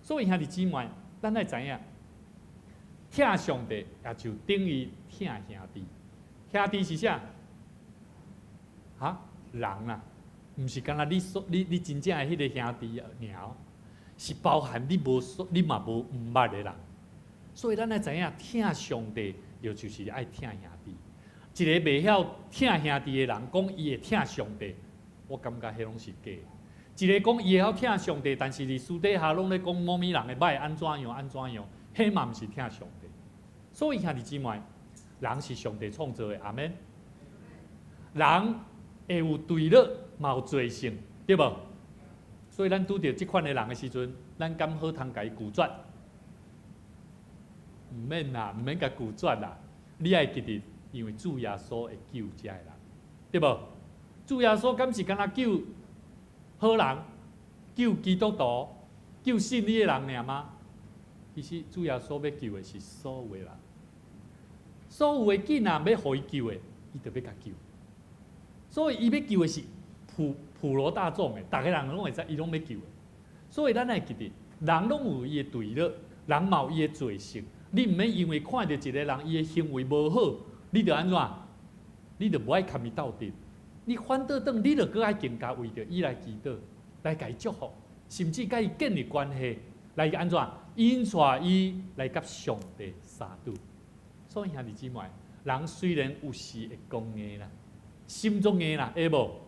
[SPEAKER 4] 所以兄弟姊妹，咱爱知影，疼上帝也就等于疼兄弟。兄弟是啥？人啦，毋是干那你真正的迄个兄弟尔，是包含你嘛无毋捌的人。所以咱爱知影，疼上帝又就是爱疼兄弟。一个袂晓疼兄弟的人，讲伊会疼上帝，我感觉迄拢是假。一个讲伊会晓疼上帝，但是伫私底下拢咧讲某物人的歹安怎样，迄嘛毋是疼上帝。所以兄弟姊妹，人是上帝创造的，阿免。人会有对立，嘛有罪性，对无？所以咱拄着即款的人的时阵，咱敢好通甲伊拒绝？毋免啦，毋免甲拒绝啦。你爱记得，因为主耶稣会救遮个人，对无？主耶稣敢是敢若救好人、救基督徒、救信你的人尔吗？其实主耶稣要救的是所有的人，所有的囡仔要互伊救的，伊就要甲救。所以伊要救的是普罗大众的，逐个人拢会知，伊拢要救的。所以咱爱记得，人拢有伊的对立，人嘛有伊的罪性。你毋免因为看到一个人伊的行为无好，你就安怎？你就无爱堪伊斗阵。你反倒转，你就搁爱更加为着伊来祈祷，来甲伊祝福，甚至甲伊建立关系，来安怎？引带伊来甲上帝相拄。所以兄弟姊妹，人虽然有时会讲硬啦。心中硬啦，会无？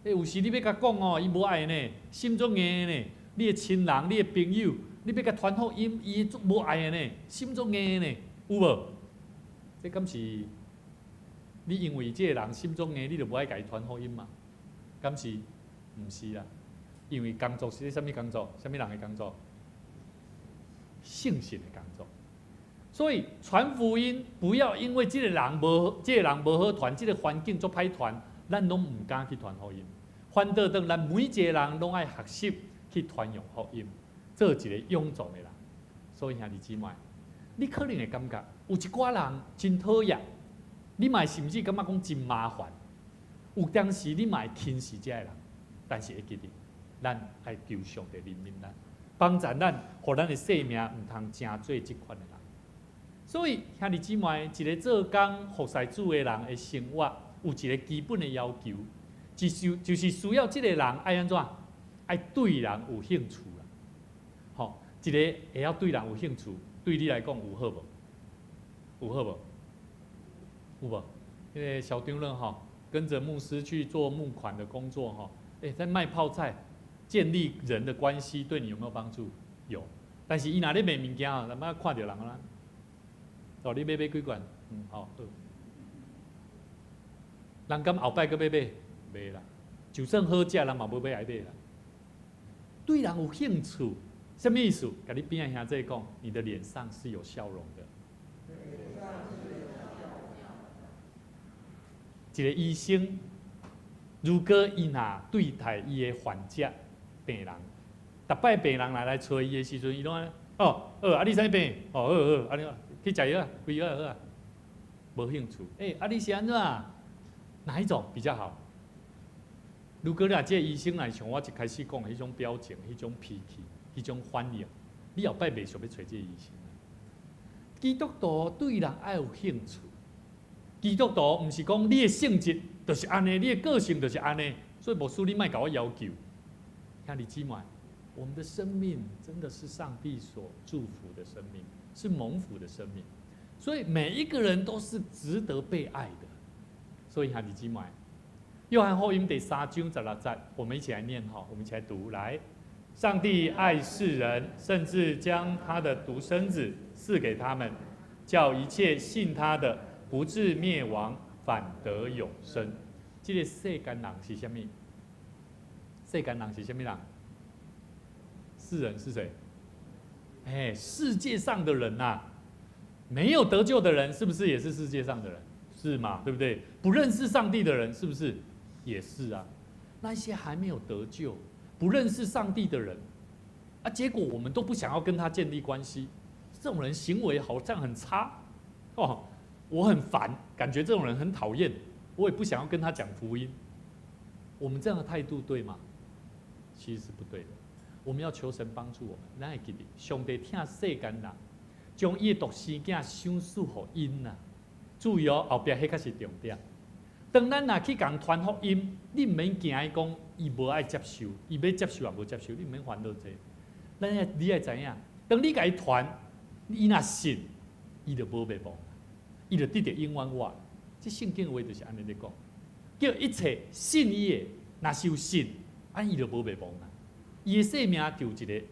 [SPEAKER 4] 有时你要甲讲哦，伊无爱呢，心中硬呢。你的亲人、你的朋友，你要甲传福音，伊无爱呢，心中硬呢，有无？这敢是你因为这个人心中硬，你就无爱甲伊传福音嘛？敢是？毋是啦，因为工作是啥物工作？啥物人的工作？圣神的工作。所以传福音，不要因为这个人无好传，这个环境做歹传，咱拢唔敢去传福音。反倒等咱每一个人拢爱学习去传扬福音，做一个勇壮的人。所以兄弟姊妹，你可能会感觉有一寡人真讨厌，你嘛甚至感觉讲真麻烦。有当时你嘛会轻视这个人，但是会记得，咱爱求上帝怜悯咱，帮助咱，互咱的性命唔通成做这款的人。所以兄弟姊妹，一个做工服侍主的人的生活有一个基本的要求，就是需要这个人爱安怎？爱对人有兴趣啦。吼，一个会晓对人有兴趣，对你来讲有好无？有好无？有无？因为小丁任哈，跟着牧师去做募款的工作哈，在卖泡菜，建立人的关系，对你有没有帮助？有。但是伊若咧卖物件啊，咱要看到人啦。哦，你买几罐？好。人敢后摆搁要买？袂啦。就算好食，人嘛无买来买啦。对人有兴趣，什么意思？甲你边仔兄弟讲，你的脸上是有笑容的。一个医生，如果伊若对待伊的患者、病人，逐摆病人来找伊的时阵，伊拢安啊你啥病？啊你去食药啊，开药好啊，无兴趣。你是安怎？哪一种比较好？如果这个医生来像我一开始讲迄种表情、迄种脾气、迄种反应，你后摆袂想要找这个医生。基督徒对人爱有兴趣。基督徒毋是讲你的性质就是安尼，你的个性就是安尼，所以牧师你莫甲我要求。兄弟姊妹，我们的生命真的是上帝所祝福的生命，是蒙福的生命，所以每一个人都是值得被爱的。所以兄弟姊妹，约翰福音第3章16节，我们一起来念哈，我们一起来读来。上帝爱世人，甚至将他的独生子赐给他们，叫一切信他的不至灭亡，反得永生。这个世间人是什么？世间人是什么人？世人是谁？世界上的人呐，没有得救的人，是不是也是世界上的人？是嘛？对不对？不认识上帝的人，是不是也是啊？那些还没有得救、不认识上帝的人啊，结果我们都不想要跟他建立关系，这种人行为好像很差哦。我很烦，感觉这种人很讨厌，我也不想要跟他讲福音。我们这样的态度对吗？其实是不对的。我们要求神帮助我们。咱会记得，上帝疼世间人，将伊的独生子赏赐给因呐。注意哦，后边迄才是重点。当咱若去共传福音，你唔免惊伊讲伊无爱接受，伊要接受也无接受，你唔免烦恼这。你爱知影，当你甲伊传，伊若信，伊就无被亡。伊就得到永远活。这圣经的话就是安尼咧讲，叫一切信伊的，若是有信，伊就无灭亡啦。伊的生命就有一个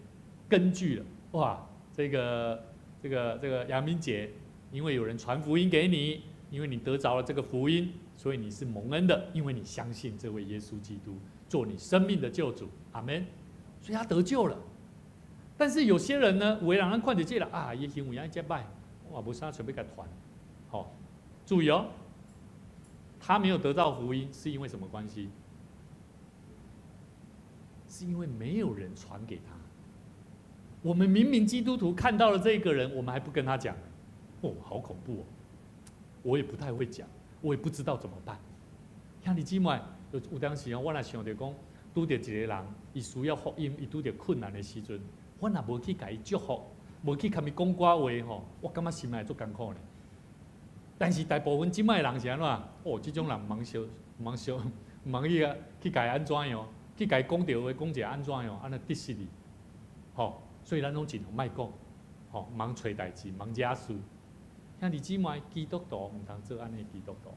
[SPEAKER 4] 根据了。哇，这个杨明姐，因为有人传福音给你，因为你得着了这个福音，所以你是蒙恩的，因为你相信这位耶稣基督做你生命的救主。阿门。所以他得救了。但是有些人呢，有的人咱看到这个伊行为安遮歹，我无啥想要甲传。好，注意哦，他没有得到福音，是因为什么关系？是因为没有人传给他。我们明明基督徒看到了这个人，我们还不跟他讲，好恐怖哦！我也不太会讲，我也不知道怎么办。兄弟姊妹，有当时我若想着讲，拄着一个人，伊需要福音，伊拄着困难的时阵，我若无去甲伊祝福，无去甲伊讲寡话吼，我感觉心内足艰苦呢。但是大部分即摆人是安怎？即种人忙去甲伊安怎样？去甲伊讲着话，讲一个安怎样？安尼得失哩。所以咱拢尽量莫讲，忙找代志，忙惹事。兄弟姊妹，基督徒毋通做安尼基督徒。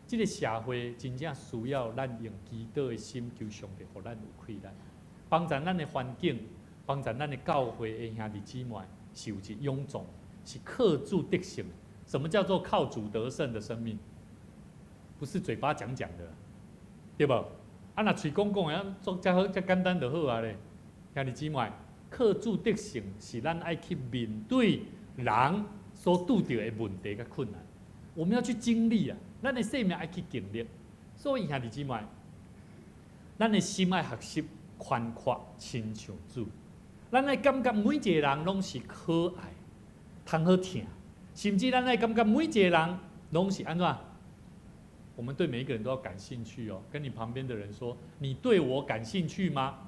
[SPEAKER 4] 这个社会真正需要咱用基督的心求上帝，互咱有开咱，帮助咱的环境，帮助咱的教会的兄弟姊妹是有一臃肿，是靠主得胜。什么叫做靠主得胜的生命？不是嘴巴讲的，对不？若嘴讲的，做遮好遮简单就好啊咧。兄弟姊妹，靠主得胜是咱爱去面对人所拄到的问题甲困难，我们要去经历啊，咱的生命爱去经历。所以兄弟姊妹，咱的心爱学习宽阔，亲像主。咱爱感觉每一个人拢是可爱，通好听。甚至咱爱感觉每一个人拢是安怎？我们对每一个人都要感兴趣哦。跟你旁边的人说：“你对我感兴趣吗？”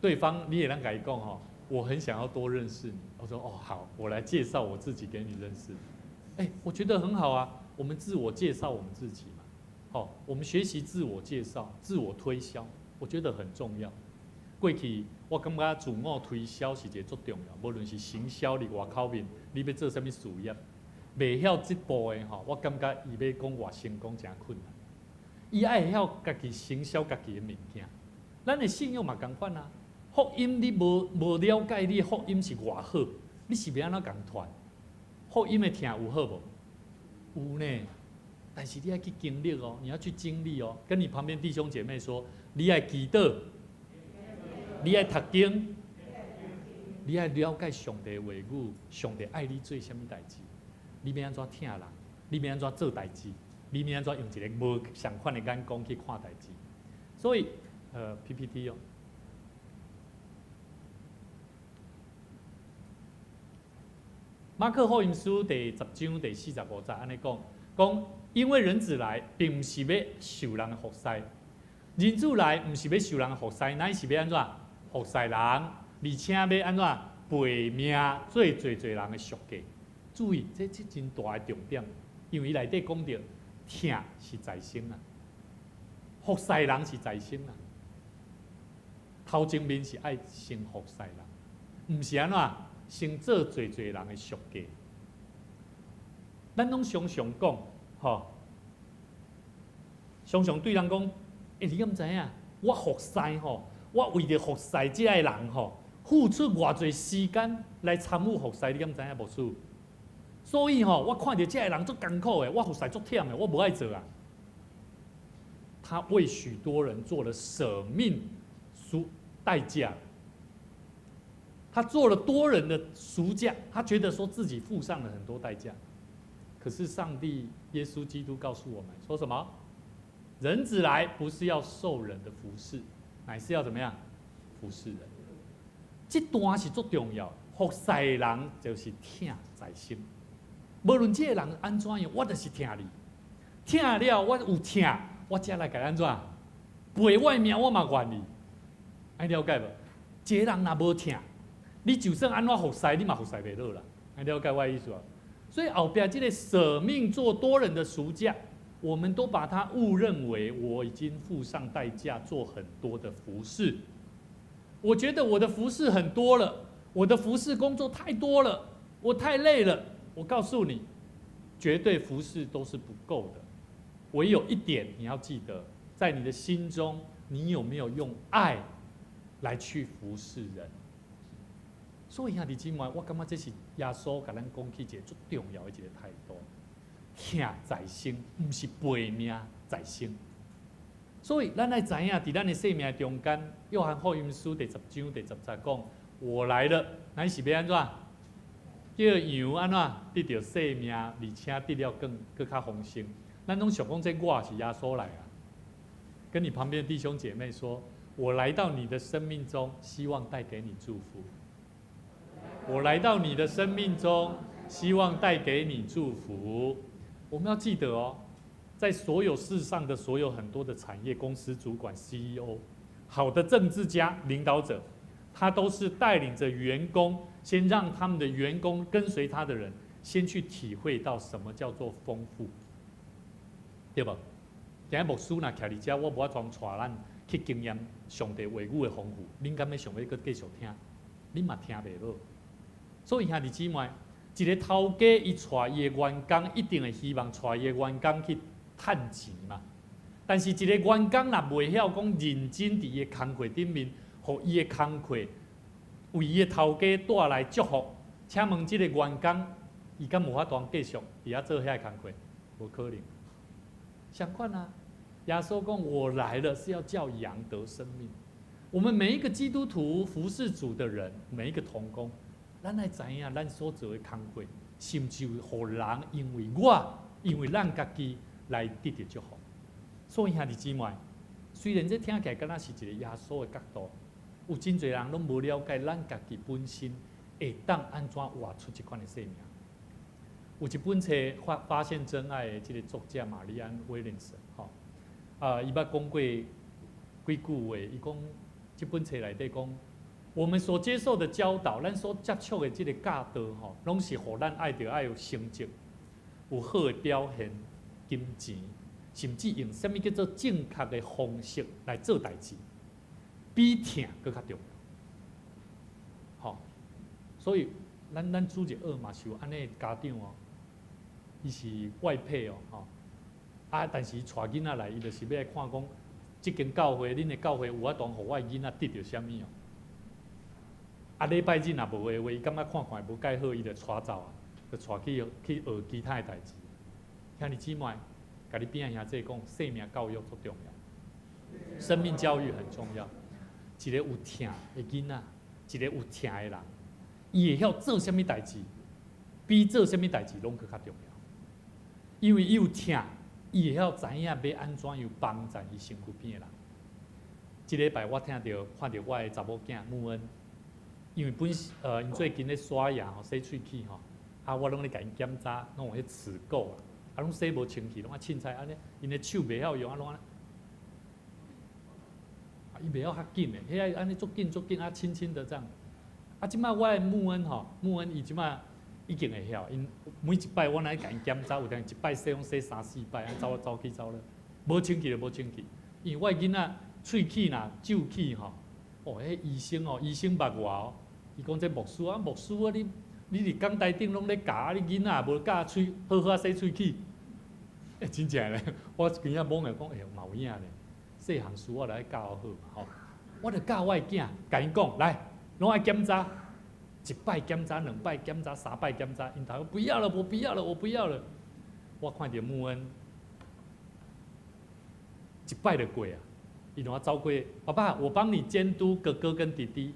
[SPEAKER 4] 对方你也能甲伊讲吼，我很想要多认识你。我说好，我来介绍我自己给你认识。我觉得很好啊。我们自我介绍我们自己嘛。我们学习自我介绍、自我推销。我觉得很重要。过去我感觉自我推销是一个足重要，无论是行销伫外口面，你要做啥物事业，袂晓这步的吼，我感觉伊要讲偌成功真困难。伊爱会晓家己行销家己的物件，咱的信用嘛共款啊。福音你无了解你的福音是偌好，你是要安怎共传？福音的听有好无？有呢。但是你要去经历哦，你要去经历哦。跟你旁边弟兄姐妹说，你要祈祷，你要读经，你要了解上帝的话语，上帝爱你做什么代志，你要安怎听人，你要安怎做代志，你要安怎用一个无相款的眼光去看代志。所以PPT 哦。马可福音书第10章第45节安尼讲，因为人子来，并不是要受人的服侍，人子来不是要受人的服侍，乃是要安怎服侍人，而且要安怎背命做侪人的属价。注意，这真大的重点，因为伊内底讲到，听是在先啊，服侍人是在先啊，头前面是爱先服侍人，唔是安怎？先做侪人的属价。咱拢常常讲，吼，常常对人讲，你敢知影？我服侍吼，我为着服侍这个人吼，付出偌侪时间来参与服侍，你敢知影无事？所以吼，我看到这个人足艰苦的，我服侍足忝的，我无爱做啊。他为许多人做了舍命代价。他做了多人的赎价，他觉得说自己付上了很多代价。可是上帝耶稣基督告诉我们说什么？人子来不是要受人的服侍，乃是要怎么样服侍人。这段是最重要，服侍人就是听在心。无论这个人安怎样，我就是听你。听了我有听，我才来该安怎？赔我的命我嘛愿意。爱了解无？一个人若无听。你就算安怎服侍，你嘛服侍袂落啦，了解我的意思啊？所以后边这个舍命做多人的赎价，我们都把它误认为我已经付上代价做很多的服事。我觉得我的服事很多了，我的服事工作太多了，我太累了。我告诉你，绝对服事都是不够的。唯有一点你要记得，在你的心中，你有没有用爱来去服事人？所以兄弟姊妹，我感觉这是耶稣甲咱讲起一个最重要的一个态度，听在心，不是背命在心。所以咱要知影，伫咱的生命中间，约翰福音书第10章第10节讲：我来了，乃是要安怎？叫羊安怎得到生命，而且得了更较丰盛。咱拢想讲，这我是耶稣来啊。跟你旁边的弟兄姐妹说，我来到你的生命中，希望带给你祝福。我来到你的生命中，希望带给你祝福。我们要记得哦，在所有世上的所有很多的产业公司主管 CEO， 好的政治家领导者，他都是带领着员工，先让他们的员工跟随他的人，先去体会到什么叫做丰富，对吧？今日牧师若徛伫遮，我无法装带咱去经验上帝话语的丰富，恁敢要想要继续听？恁嘛听袂落。所以兄弟姊妹，一个头家伊带伊的员工，一定会希望带伊的员工去趁钱嘛。但是一个员工若袂晓讲认真伫伊的工课顶面，互伊的工课为伊的头家带来祝福，请问这个员工，伊敢无法度继续伫遐做遐个工课？无可能。相款啊，耶稣讲：“我来了是要叫羊得生命。”我们每一个基督徒服侍主的人，每一个同工。咱要知影，咱所做的工课，甚至互人因为咱家己来得到祝福。所以兄弟姊妹，虽然这听起来敢若是一个耶稣的角度，有真侪人拢无了解咱家己本身会当安怎活出这款的生命。有一本册发现真爱的这个作者玛丽安·威廉森，伊捌讲过几句话，伊讲这本册内底讲。我们所接受的教导，咱所接触的这个教导，拢是互咱爱有成绩，有好的表现、金钱，甚至用什么叫做正确的方式来做代志。比疼搁较重要。吼，所以咱主日学嘛是有安尼家长哦，伊是外配哦，吼，但是带囡仔来，伊就是要来看讲，即间教会，恁的教会有法度互我的囡仔得到啥物哦。礼拜日若无的话，伊感觉看无介好，伊就带走啊，就带去学其他的代志。兄弟姊妹，甲你边仔兄弟讲，生命教育足重要，生命教育很重要。一个有疼的囡仔，一个有疼的人，伊会晓做啥物代志，比做啥物代志拢更较重要。因为伊有疼，伊会晓知影要安怎样帮助伊身躯边的人。即礼拜我看到我的查某囝木恩，因为因最近咧刷牙吼、洗喙齿吼，我拢咧甲因检查，拢有迄齿垢拢洗无清气，拢凊彩安尼，因的手袂晓用，拢安尼。伊袂晓较紧的，迄个安尼足紧，轻轻的这样。即摆我的木恩伊即摆已经会晓，因每一摆我来甲因检查，有当一摆洗拢洗3、4摆，走去走了，无清气就无清气。因为我的囡仔喙齿若皱起迄医生捌我伊讲这牧师啊，你伫讲台顶拢咧教，你囡仔无教喙好好洗喙齿。真正咧，我今仔懵个讲，嘛有影咧。细项事我来教好嘛吼，我著教我的囝，甲因讲来，拢爱检查，1摆检查，2摆检查，3摆检查，因头不要了，我不要了，我不要了。我看到木恩1摆就过啊，伊让我走过，爸爸，我帮你监督哥哥跟弟弟。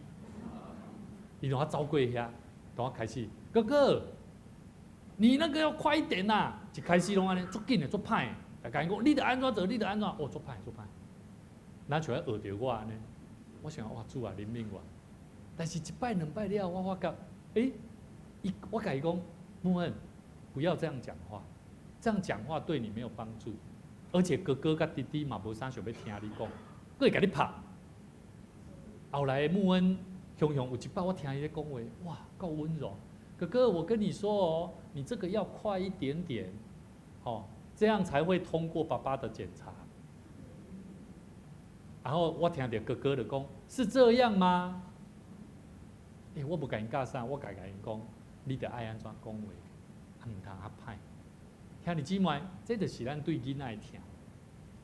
[SPEAKER 4] 伊让我走过遐，让我开始，哥哥，你那个要快一点呐！一开始拢安尼，足紧的，足歹的，甲因讲，你得安怎做，你得安怎，足歹。咱像要学着我安尼，我想哇，主啊，怜悯我。但是1摆2摆了，我发觉，我甲伊讲，木恩，不要这样讲话，这样讲话对你没有帮助，而且哥哥甲弟弟嘛无啥想要听你讲，佫会甲你拍。后来木恩雄有1摆我听伊咧讲话，哇，够温柔。哥哥，我跟你说哦，你这个要快一点点，这样才会通过爸爸的检查。然后我听到哥哥就讲，是这样吗？我不敢教啥，我甲因讲，你得爱安怎讲话，唔通遐歹。兄弟姊妹，这就是咱对囡仔的疼。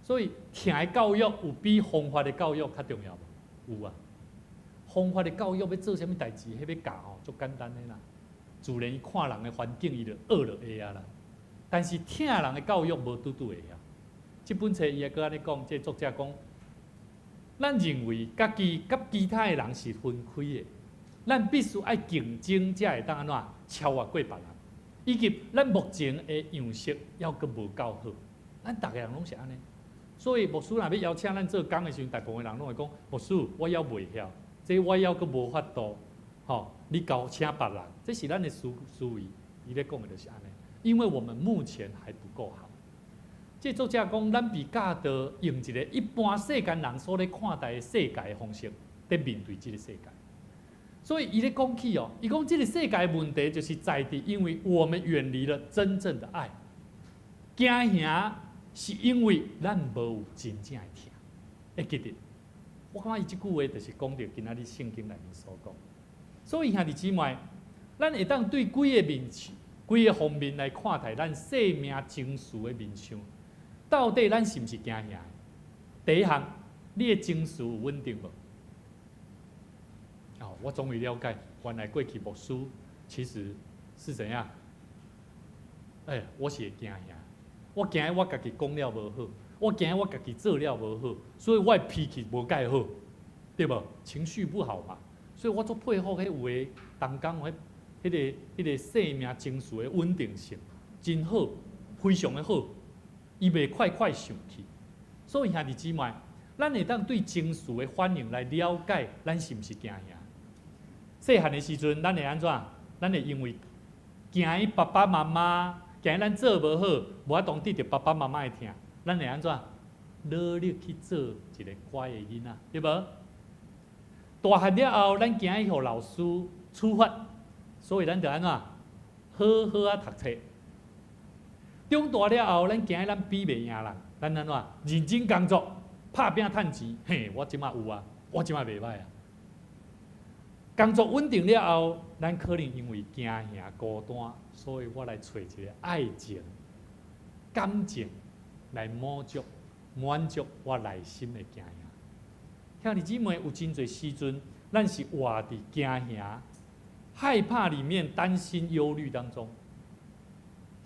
[SPEAKER 4] 所以疼的教育有比方法的教育较重要无？有啊。方法的教育要做啥物代志，迄要教足简单的啦。自然伊看人的环境，伊就学就会啊啦。但是疼人的教育无拄会晓。这本册伊也搁安尼讲，这作者讲。咱认为家己甲其他的人是分开的，咱必须爱竞争才会当安怎超越过别人，以及咱目前的样式要阁无够好，咱逐个人拢是安尼。所以牧师若要邀请咱做工的时阵，大部分人拢会讲：牧师，我要袂晓，这我要阁无法度，你交请别人，这是咱的思维。伊咧讲的就是安尼，因为我们目前还不够好。这作者讲，咱比较着用一个一般世间人所咧看待的世界的方式，在面对这个世界。所以伊咧讲起伊讲这个世界的问题就是在于，因为我们远离了真正的爱，惊吓是因为咱无有真正的疼。会记得？我感觉伊即句话就是讲到今仔日圣经内面所讲。所以兄弟姊妹，咱会当对几个方面来看待咱生命情绪的面向。到底咱是毋是惊吓？第一项，你的情绪有稳定无？我终于了解，原来过去牧师其实是怎样？我是会惊吓，我惊我家己讲了无好，我惊我家己做了无好，所以我的脾气无介好，对无？情绪不好嘛，所以我做配合迄有诶，当工迄个生命情绪的稳定性真好，非常的好。伊袂快生气，所以兄弟姊妹，咱会当对情绪的反应来了解，咱是毋是惊吓？细汉的时阵，咱会安怎？咱会因为惊伊爸爸妈妈，惊伊咱做无好，无法当得到爸爸妈妈的疼，咱会安怎？努力去做一个乖的囡仔，对无？大汉了后，咱惊伊互老师处罚，所以咱就安怎？好好啊读册。长大了后，咱惊咱比袂赢人，咱安怎认真工作，拍拼趁钱？我即马有啊，我即摆袂歹啊。工作稳定了后，咱可能因为惊吓孤单，所以我来找一个爱情、感情来满足我内心的惊吓。兄弟姊妹，有真侪时阵，咱是活伫惊吓、害怕里面、担心、忧虑当中。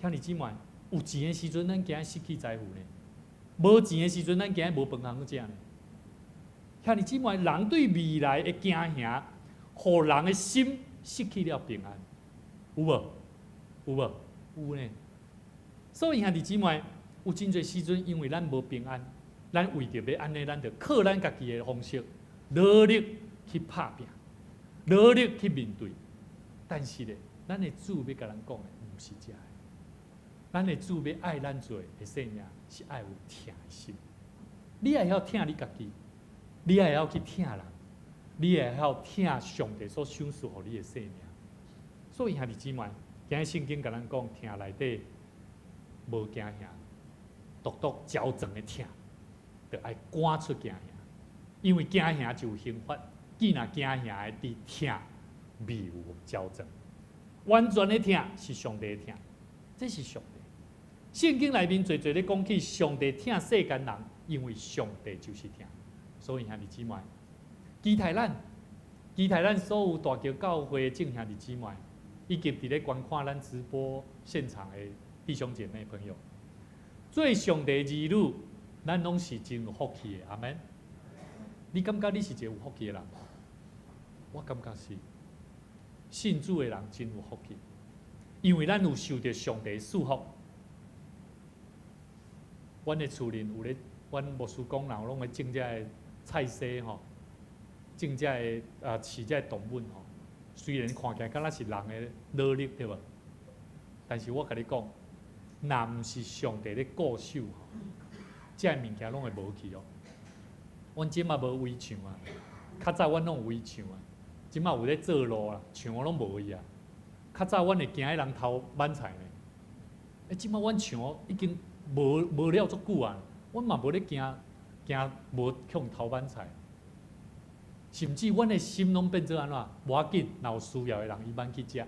[SPEAKER 4] 兄弟姊妹，有钱的时阵，咱惊失去财富呢；无钱的时阵，咱惊无饭通食呢。兄弟姊妹，人对未来的惊吓，互人的心失去了平安，有无？有无？有呢。所以兄弟姊妹，有真侪时阵，因为咱无平安，咱为着要安尼，咱就靠咱家己的方式，努力去拍拼，努力去面对。但是咧，咱的主要甲咱讲的，毋是这个。咱的主要爱咱做的生命，是爱有疼的心。你也要疼你家己，你也要去疼人，你也要疼上帝所赏赐予你的生命。所以兄弟姊妹，今日圣经甲咱讲，疼内底无惊吓，独独焦躁的疼，就爱赶出惊吓，因为惊吓就有刑罚。既然惊吓的伫疼，未有焦躁，完全的疼是上帝的疼，这是上帝。圣经内面侪咧讲起上帝疼世间人，因为上帝就是疼。所以兄弟姊妹，期待咱所有大桥教会的众兄弟姊妹，以及伫咧观看咱直播现场的弟兄姐妹朋友，做上帝的儿女，咱拢是真有福气的。阿门。你感觉你是一个有福气的人吗？我感觉是，信主的人真有福气，因为咱有受到上帝的祝福。阮的厝邻有咧，阮牧师公人拢会种遮个菜苋吼，种遮个饲遮个动物吼。虽然看起来敢若是人的努力对无？但是我甲你讲，若毋是上帝咧固守吼，遮个物件拢会无去哦。阮即马无围墙啊，较早阮拢有围墙啊，即马有咧做路啊，墙拢无去啊。较早阮会惊迄人偷挽菜呢，即马阮墙已经无了足久啊，阮嘛无咧惊无向偷挽菜，甚至阮的心拢变做安怎？无要紧，若有需要的人伊慢去食。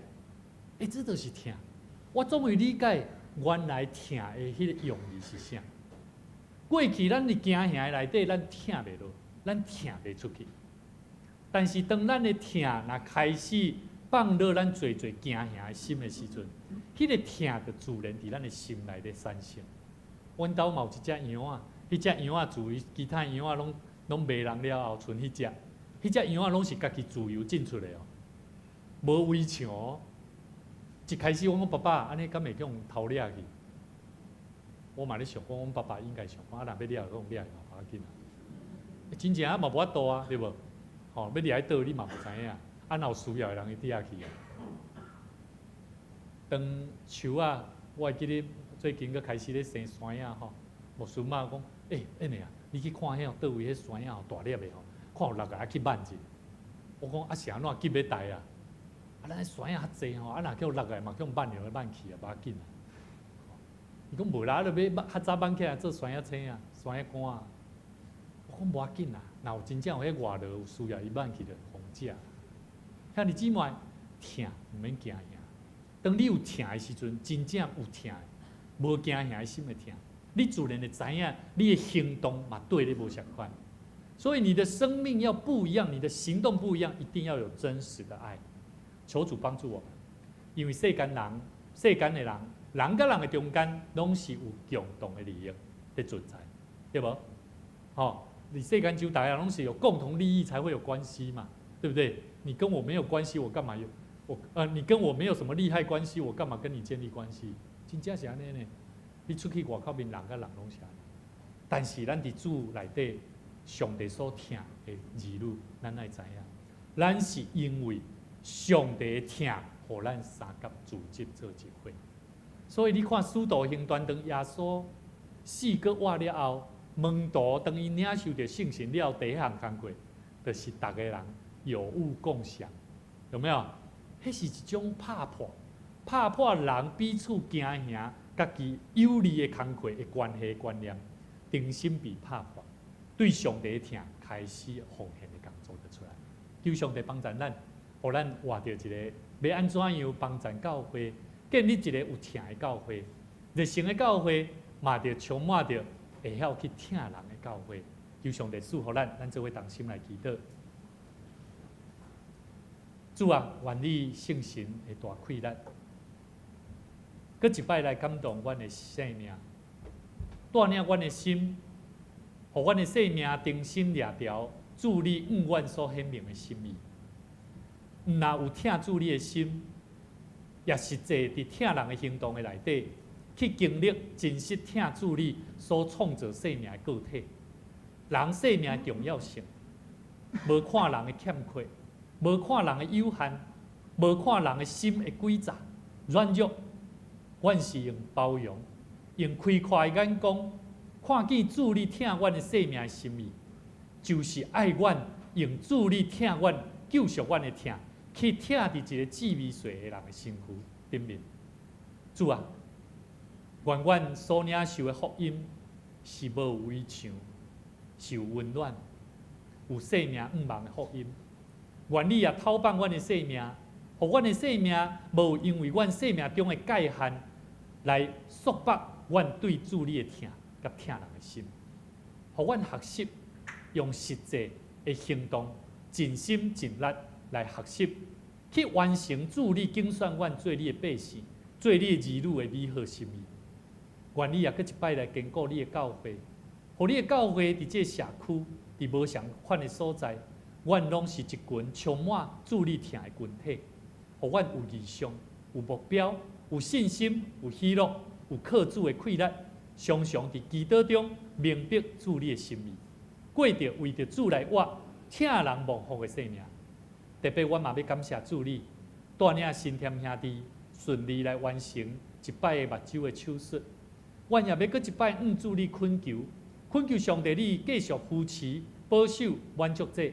[SPEAKER 4] 这就是疼。我总会理解原来疼的迄个用意是啥。过去咱伫惊吓内底，咱疼袂落，咱疼袂出去。但是当咱的疼若开始放落咱最惊吓的心的时阵，迄个疼就自然伫咱的心内底产生。阮兜嘛有一只羊啊，迄只羊啊自于其他羊啊拢卖人了后，剩迄只，迄只羊啊拢是家己自由进出的哦，无围墙哦。一开始阮爸爸安尼敢会叫人偷掠去？我嘛咧想讲，阮爸爸应该想讲，若要掠，讲掠嘛无要紧啊。真正啊嘛无法度啊，对无？吼，要掠喺倒你嘛无知影，若有需要的人去掠去啊。当树啊，我会记得。最近佫开始咧生山影吼，牧师妈讲，安尼啊，你去看迄倒位迄山影吼大粒的吼，看有6个去挽者。我讲是安怎急要带啊？咱山影较济吼，若叫6个嘛叫挽来挽去啊，无要紧啊。伊讲无啦，就要较早挽起来做山影青啊，山影干啊。我讲无要紧啊，若有真正有迄外劳有需要，伊挽去就互食。兄弟姊妹，疼毋免惊吓。当你有疼的时阵，真正有疼。无惊吓的心会疼，你自然会知影，你的行动嘛对你无相款。所以你的生命要不一样，你的行动不一样，一定要有真实的爱。求主帮助我们，因为世间的人，人甲人的中间，拢是有共同的利益的存在，对不？好，你世间就大家拢是有共同利益才会有关系嘛，对不对？你跟我没有关系，我干嘛有？你跟我没有什么利害关系，我干嘛跟你建立关系？真正是安尼呢，你出去外口面人甲人拢是安尼。但是咱伫主内底，上帝所疼的儿女，咱爱知影，咱是因为上帝的疼，互咱三甲组织做一伙。所以你看《使徒行传》当耶稣死搁活了后，门徒当伊领受着圣神了，第一项工作，就是逐个人有物共享，有没有？迄是一种拍破人彼此惊吓、家己有利的工课的关系观念，定心被拍破，对上帝的疼开始奉献的工求上帝帮助咱，互咱活着一个要安怎样帮助教会，建立一个有疼的教会，热诚的教会，嘛着充满着会晓去疼人的教会。求上帝赐福咱做伙同心来祈祷。主啊，愿你圣神会大开咱，搁一摆来感动阮的生命，带领阮的心，互阮的生命定心掠条，主你永远所显明的心意。若有疼主你的心，也实际伫疼人的行动的内底，去经历真实疼主你所创造生命的个体。人生命的重要性，无看人的欠缺，无看人的有限，无看人的心的诡诈、软弱，阮是用包容、用开阔的眼光，看见主你疼阮的生命的心意，就是爱阮，用主你疼阮、救赎阮的疼，去疼伫一个滋味水的人的身躯顶面。主啊，愿阮所领受的福音是无围墙。是有温暖、有生命永望的福音。愿你也透放阮的生命，互阮的生命无因为阮生命中的界限来束缚阮对主你的疼甲疼人的心。互阮学习用实际的行动，尽心尽力来学习，去完成主你竞选阮做你的百姓、做你的儿女的美好心意。愿你也搁一摆来坚固你的教会。互你的教会伫这社区，伫无相款的所在，阮拢是一群充满助力疼的群体。互阮有理想、有目标、有信心、有喜乐、有靠主的气力，常常伫祈祷中明白主你的心意，过着为着主来活、疼人蒙福的生命。特别，阮嘛要感谢主你，带领新添兄弟顺利来完成一摆的目睭的手术。阮也要搁一摆主你恳求。恳求上帝，你继续扶持、保守、满足者，伫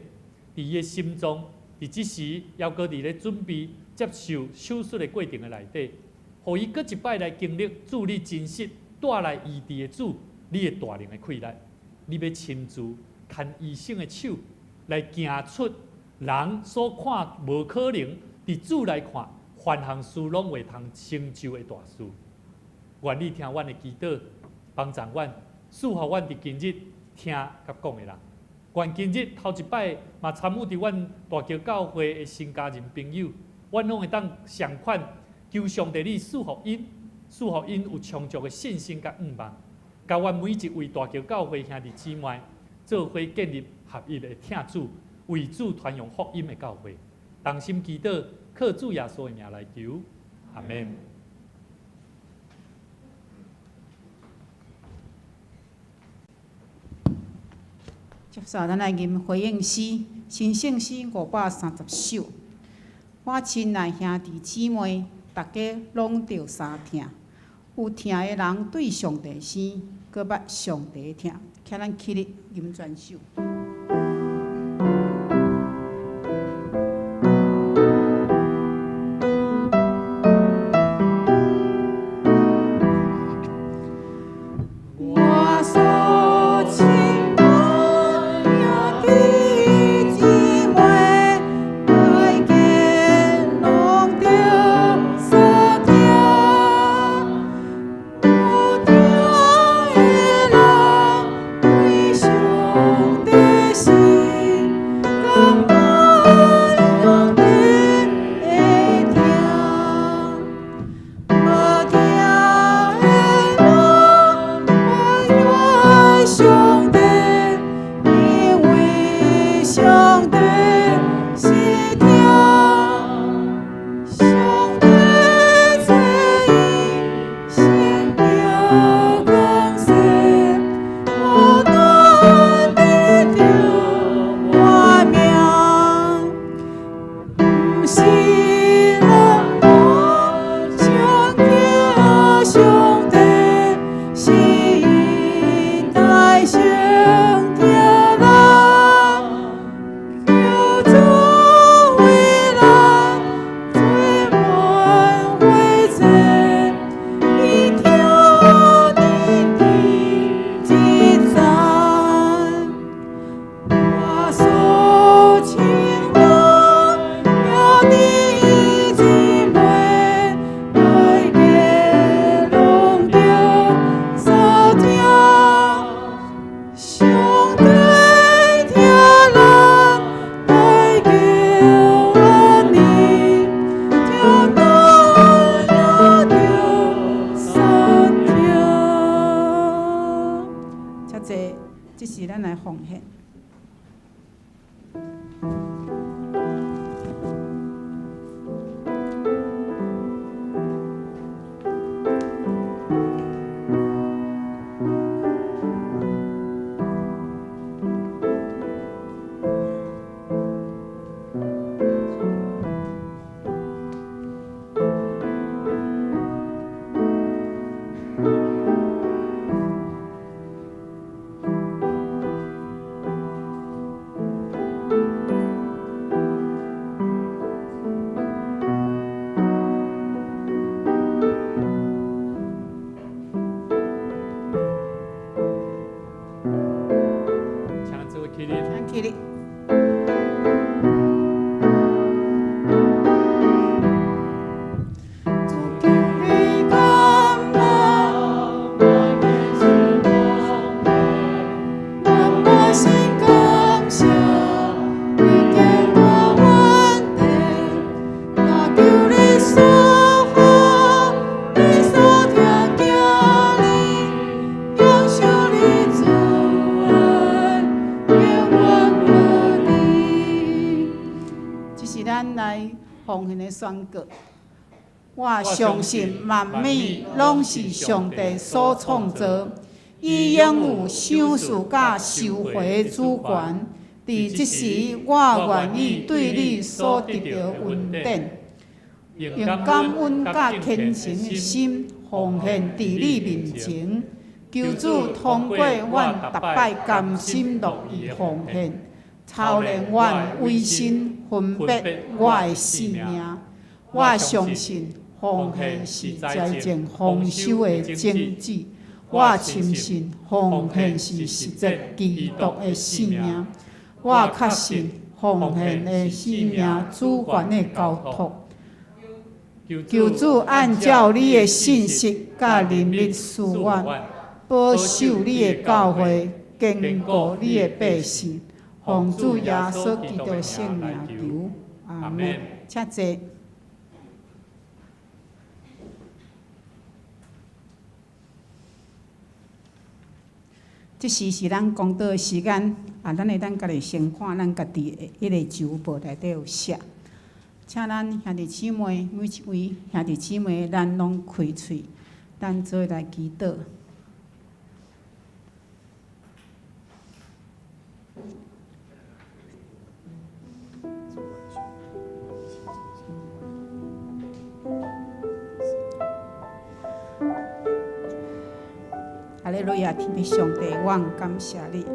[SPEAKER 4] 伊的心中，伫即时，还阁伫咧准备接受手术的过程的内底，互伊搁一摆来经历主你真实带来医治的主，你的大能的气力，你要亲自牵医生的手，来行出人所看无可能，伫主来看，凡项事拢会通成就的大事。愿你听阮的祈祷，帮助阮。赐予阮伫今日听甲讲的人，愿今日头一摆嘛参与伫阮大桥教会的新家人朋友，阮拢会当上款求上帝你赐福因有充足的信心甲愿望，甲阮每一位大桥教会兄弟姊妹做伙建立合一的听主为主传扬福音的教会，同心祈祷，靠主耶稣的名来求，阿门。
[SPEAKER 5] 接下咱来吟回应诗，新圣诗530首。我亲爱兄弟姊妹，大家拢着相疼。有疼的人对上帝生，搁捌上帝疼。请咱起立吟全首。时咱来奉献。
[SPEAKER 4] 请做起立。
[SPEAKER 5] 起立。奉献的宣告，我相信万美拢是上帝所创造，伊拥有赏赐甲收回的主权。伫即时，我愿意对你所得到恩典，用感恩甲虔诚的心奉献伫你面前，求主通过阮逐摆甘心乐意奉献，操练阮为心分别我的性命。我相信奉献是财政丰收的种子，我深信奉献是实质基督的性命。我确信奉献的性命主权的交托。求主按照你的信息甲灵力赐愿，保守你的教会，坚固你的百姓。奉主耶稣基督圣名求，阿门。请坐。即时是咱讲道的时间，咱会当家己先看咱家己的迄个周报内底有写，请咱兄弟姊妹每一位兄弟姊妹，咱拢开喙，咱做来祈祷。哈利路亚！天父上帝，阮感谢你。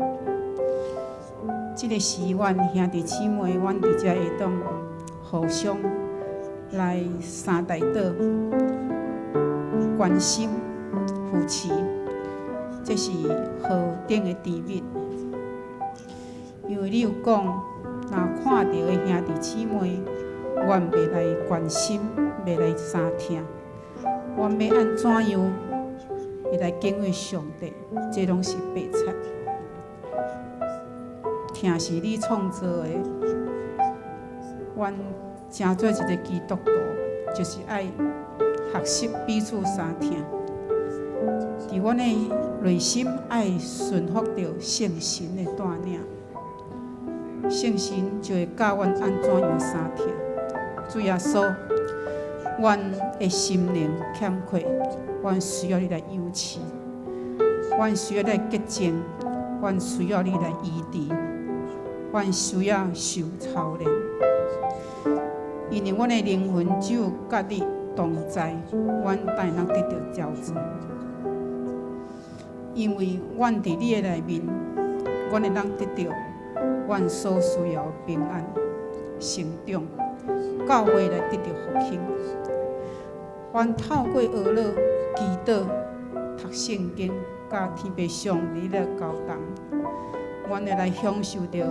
[SPEAKER 5] 这个时，阮兄弟姊妹，阮伫遮会当互相来三大道关心、扶持，这是何等的甜蜜！因为你有讲，若看到的兄弟姊妹，阮袂来关心，袂来相听，阮要安怎样？会来敬畏上帝，这拢是白菜。听是你创造的，阮真做一个基督徒，就是爱学习彼此相听。伫阮的内心爱顺服着圣神的带领，圣神就会教阮安怎样相听。主耶稣，阮的心灵欠缺。阮需要你来优赐，阮需要你来洁净，阮需要你来医治，阮需要受操练。因为阮的灵魂只有甲你同在，阮才能得到照助。因为阮伫你的内面，阮会当得到阮所需要的平安、成长，教会来得到复兴。阮透过学乐、祈祷、读圣经，甲天父上帝的交谈，阮会来享受着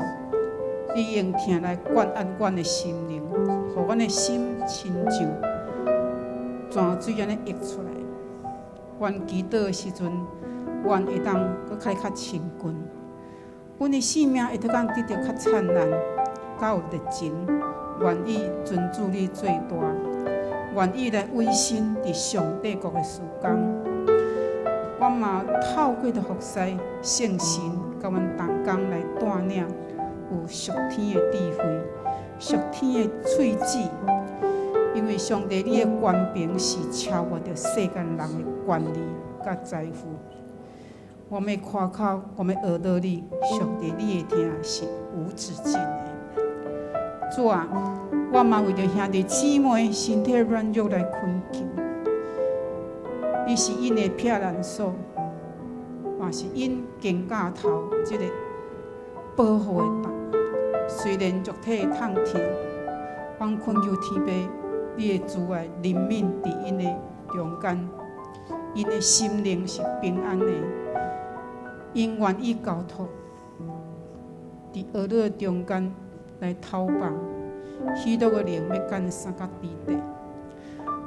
[SPEAKER 5] 你用听来灌安阮的心灵，互阮的心亲像泉水安尼溢出来。阮祈祷的时阵，阮会当搁较清近，阮的生命会当得到较灿烂，较有热情，愿意尊主你最大。愿意来委身伫上帝国的事工，我嘛透过着服侍圣神甲阮同工来带领，有属天的智慧、属天的喙齿。因为上帝，你的权柄是超越着世间人的权利甲财富。我们的夸口，我们学到你，上帝，你的听是无止境的。主啊，我嘛为着兄弟姊妹身体软弱来恳求，你是因的避难所，也是因肩胛头这个保护的担。虽然肉体会痛痛，我恳求天父，你的慈爱怜悯伫因的中间，因的心灵是平安的，因愿意交托伫恶乐中间来逃放。许多个灵要干三角地带，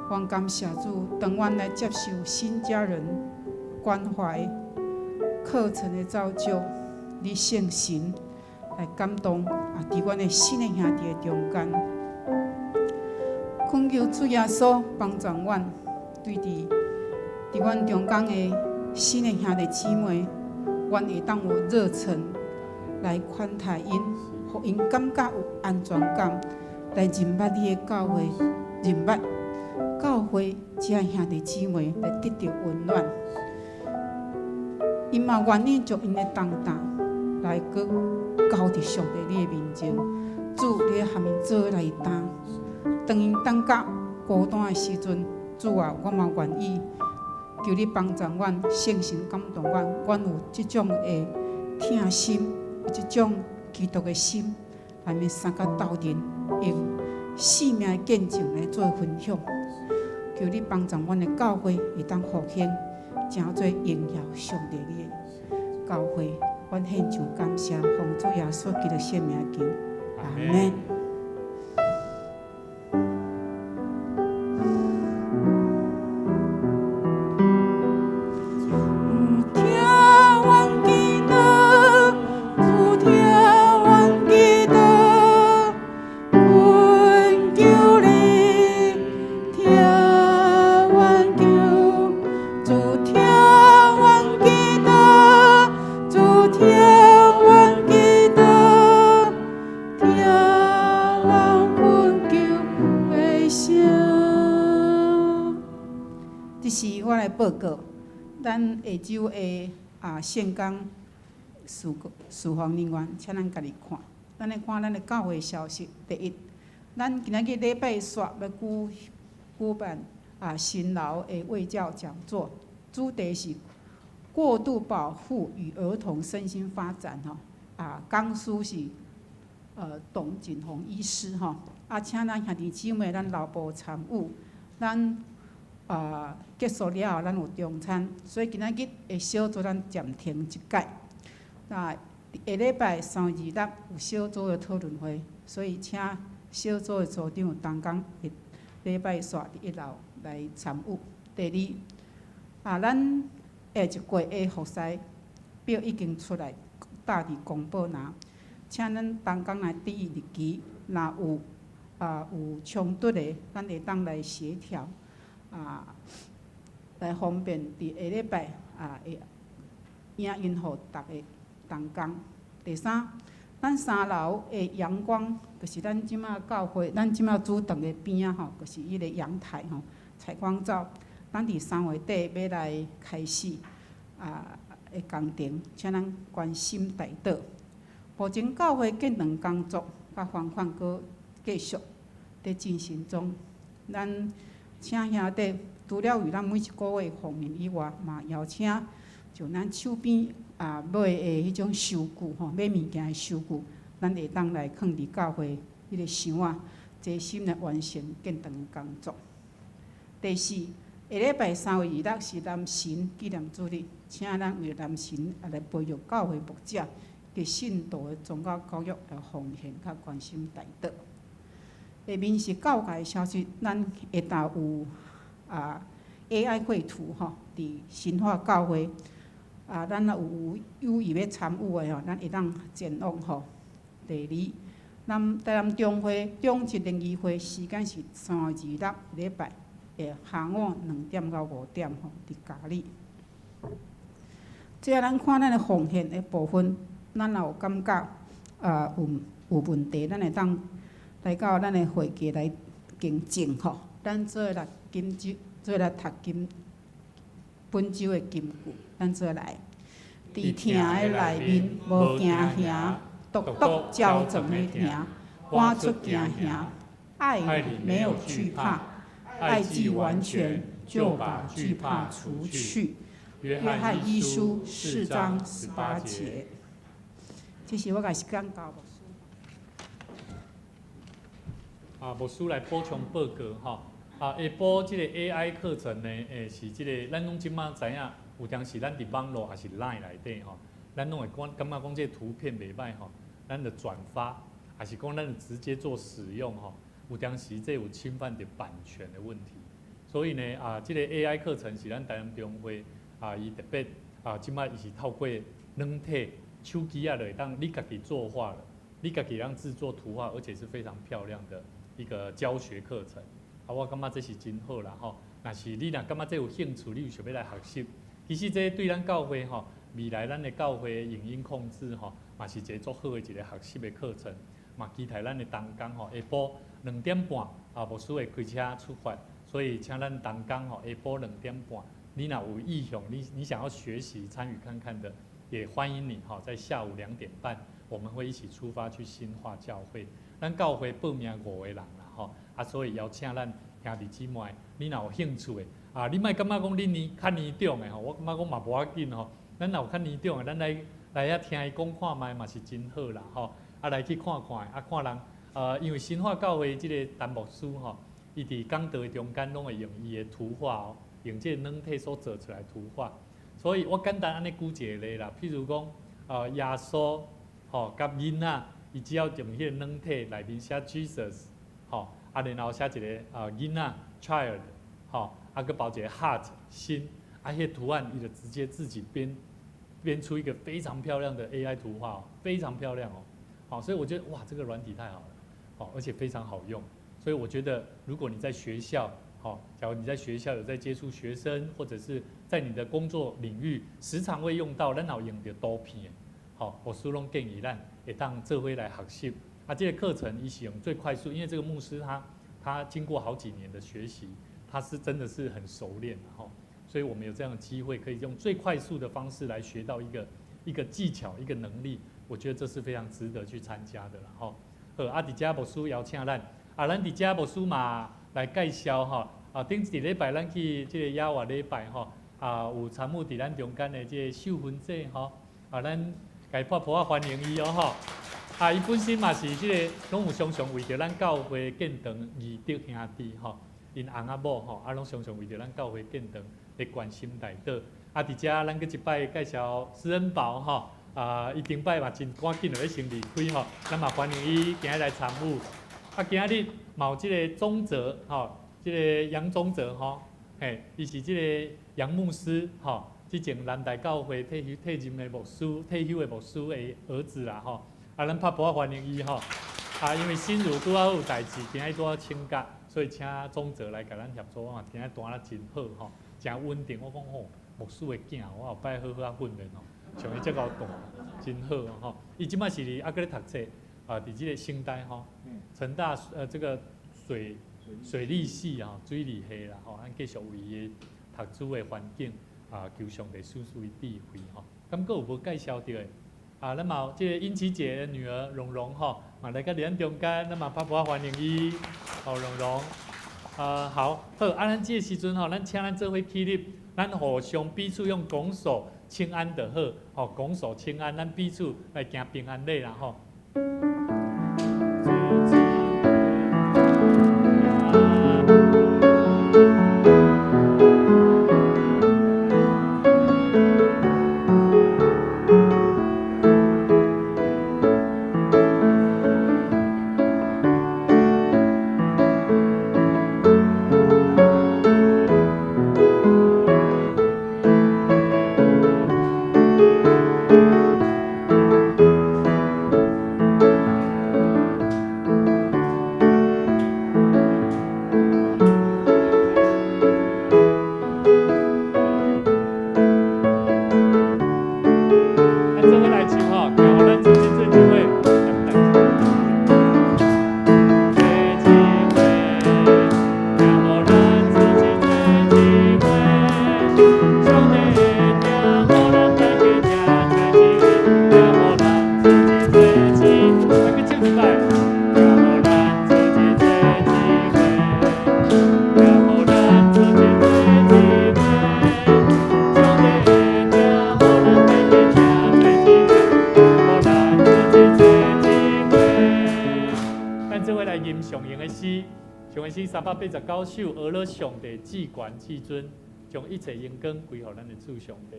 [SPEAKER 5] 愿感谢主，当阮来接受新家人关怀课程的造就，你圣神来感动，伫阮的新的兄弟的中间，恳求主耶稣帮助阮，对伫阮中间的新的兄弟姊妹，阮会当有热忱来款待因，互因感觉有安全感。来认捌你的教会，认捌教会这兄弟姊妹来得到温暖。因嘛愿意将因的重担来搁交伫上帝你的面前，主你含因做来担。当因感觉孤单的时阵，主啊，我嘛愿意求你帮助阮，圣神感动阮，阮有即种的疼心，有即种基督的心，来面三角斗阵。用生命的见证来做分享，求你帮助阮的教会会当复兴，诚做荣耀上帝你的教会。阮献上感谢，奉主耶稣基督圣名求，阿门。报告，咱下周的圣工事奉人员，请咱家己看。咱来看咱的教会消息。第一，咱今仔日礼拜煞要举办新劳的卫教讲座，主题是过度保护与儿童身心发展讲师是董锦宏医师请咱兄弟姊妹咱劳部参与，咱。结束了后，咱有中餐，所以今仔日的小组咱暂停一届。下礼拜3月26有小组的讨论会，所以请小组的组长同工礼拜煞伫1楼来参与。第二，咱下一季的复赛表已经出来，搭伫公布拿，请咱同工来注意日期，若有冲突的，咱会当来协调。来方便伫下礼拜会影印互大家同工。第三，咱3楼的阳光，就是咱即马教会，咱即马主堂的边就是迄个阳台采光罩，咱伫3月底要来开始的工程，请咱关心大道。目前教会建堂工作甲还款阁继续伫进行中，咱。请兄弟，除了为咱每一个月奉献以外，嘛邀请就咱手边买的迄种收据买物件的收据，咱会当来放伫教会迄个箱仔，齐心来完成建堂的工作。第四，下礼拜3月26是男神纪念主日，请咱为男神来培育教会牧者，给信徒的宗教教育来奉献甲关心大道。下面是教界消息，咱下昼有AI 绘图伫新化教会咱有友谊要参与的咱会当前往第二，咱台南中会中级联谊会时间是3月26礼拜下午2点到5点伫嘉里。即咱看咱的奉献的部分，咱若有感觉有问题，咱会当来到咱的会议来更正吼。咱做来读本周的金句，咱做来。伫听的内面无惊吓，独独照正的听，赶出惊吓。爱里没有惧怕，爱既完全，就把惧怕除去。约翰一书4章18节。这是我甲时间交牧师。
[SPEAKER 4] 牧师来补充报告吼。下晡即个 AI 课程呢，是即个咱拢即马知影，有当时咱伫网络还是 LINE 内底吼，咱拢会感觉讲这个图片袂歹吼，咱的转发，还是讲咱的直接做使用吼，有当时这有侵犯着版权的问题。所以呢，即个 AI 课程是咱台湾中会伊特别即马伊是透过软体手机就会当你家己作画了，你家己让制作图画，而且是非常漂亮的一个教学课程。我感觉这是真好啦吼。若是你若感觉这有兴趣，你有想要来学习，其实这对咱教会吼，未来咱的教会影音控制吼，嘛是一个足好的一个学习的课程。嘛期待咱的同工吼，下晡2点半牧师会开车出发，所以请咱同工吼，下晡2点半，你若有意向，你想要学习参与看看的，也欢迎你吼，在下午2点半，我们会一起出发去新化教会。咱教会报名5个人啦吼，所以邀请咱兄弟姊妹，你若有兴趣的，你莫感觉讲你较年长的吼，我感觉讲嘛无要紧吼，咱若有较年长的，咱来遐听伊讲看卖嘛是真好啦吼，来去看看，看人，因为新化教会即个陈牧师吼，伊伫讲道的中间拢会用伊的图画用这个软体所做出来图画，所以我简单安尼举一个例啦，譬如讲，耶稣吼甲囡仔。伊只要用迄个软体内面写 Jesus， 吼，然后写一个囡仔 child， 吼，佮包一个 heart 心，迄个图案伊就直接自己编出一个非常漂亮的 AI 图画非常漂亮好，所以我觉得哇，这个软体太好了，而且非常好用，所以我觉得如果你在学校，假如你在学校有在接触学生，或者是在你的工作领域时常会用到，咱也有用到图片，牧师拢建议咱。会当做伙来学习，这个课程伊是用最快速，因为这个牧师他经过好几年的学习，他是真的是很熟练的所以我们有这样的机会，可以用最快速的方式来学到一个技巧、一个能力，我觉得这是非常值得去参加的啦好，伫遮牧师邀请咱，咱伫遮牧师嘛来介绍顶一礼拜咱去这个野外礼拜有参与伫咱中间的这个秀芬姐咱。该泼泼欢迎伊伊本身嘛是即个拢有常常为着咱教会建堂义德兄弟因翁仔某拢常常为着咱教会建堂来关心内倒。伫遮咱佫一摆介绍施恩宝伊顶摆嘛真赶紧就要先离开咱嘛欢迎伊今日来参与。今日嘛有即个宗泽即个杨宗泽伊是即个杨牧师之前南大教会退任的牧师、退休的牧师的儿子啦咱拍波欢迎伊因为新儒拄好有代志，今日拄好请假，所以请宗泽来甲咱协助今日弹得真好真稳定。我讲牧师的囝，我后摆好好训练像伊遮高大，真好伊即摆是伫咧读册伫即个清大成大这个水利系水利系啦咱继续为伊读书的环境。求上帝赐予智慧咁佫有无介绍到的？咱嘛有即个殷琪姐的女儿蓉蓉嘛来到咱中间，咱嘛拍波欢迎伊，蓉蓉。好，咱即个时阵咱请咱做伙起立，咱互相彼此用拱手请安就好，拱手请安，咱彼此来行平安礼啦上一诗389首，俄勒上帝至权至尊，将一切荣光归予咱的主上帝。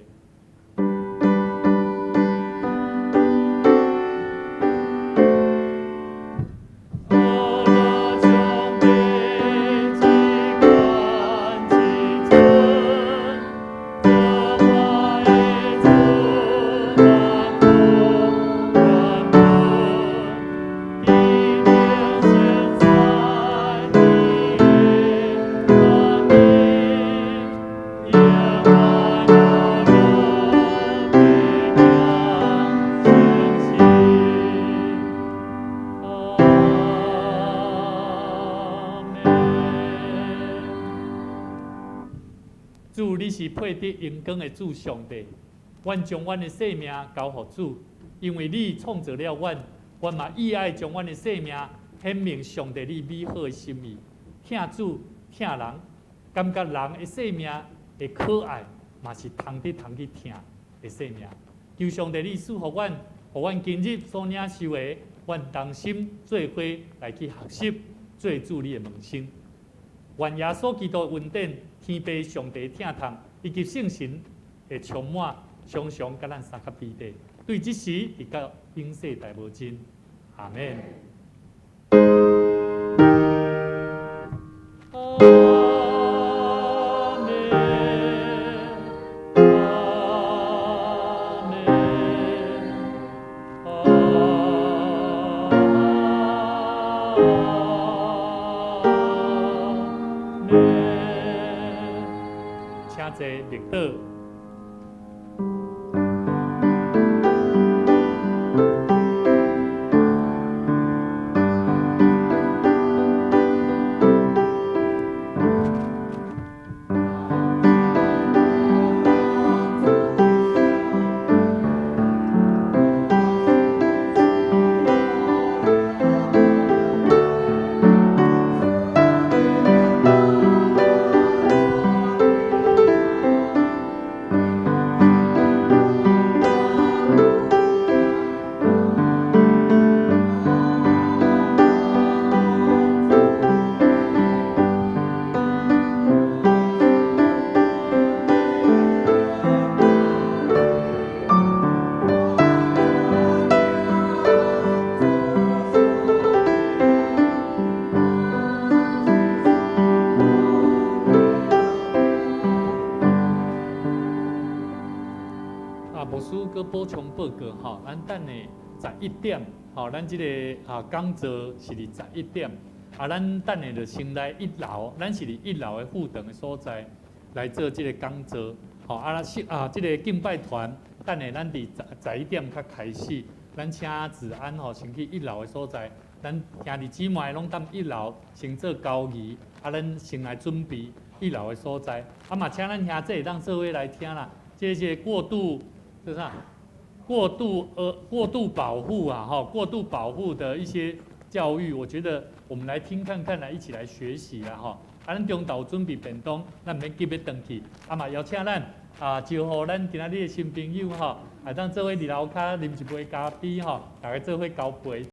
[SPEAKER 4] 主，你是配得荣光的主上帝，阮将阮的性命交予主，因为你创造了阮，阮嘛意爱将阮的性命显明上帝你美好的心意。听主，听人，感觉人的性命的可爱，嘛是通去听的性命。求上帝你赐福阮，互阮今日所领受的，阮同心做伙来去学习，做主你的门生。愿耶稣基督的恩典、天父上帝疼痛以及圣神会充满，常常甲咱三合彼地。对这时，直到永世大无尽。阿门。请坐立倒。牧师佮补充报告吼，咱等下11点，吼，咱这个讲座是伫11点，咱等下就先来1楼，咱是伫1楼的副堂的所在来做这个讲座，吼，这个敬拜团，等下咱伫11点较开始，咱请治安吼先去1楼的所在，咱兄弟姊妹拢踮1楼先做交易，咱先来准备1楼的所在，嘛请咱兄弟当做伙来听啦，这些过度。是啥？过度保护啊，过度保护的一些教育，我觉得我们来听看看，来一起来学习啦，哈。咱中昼准备便当，咱免急要回去，嘛邀请咱招呼咱今仔日的新朋友，当做伙伫楼骹啉一杯咖啡，大家做伙交陪。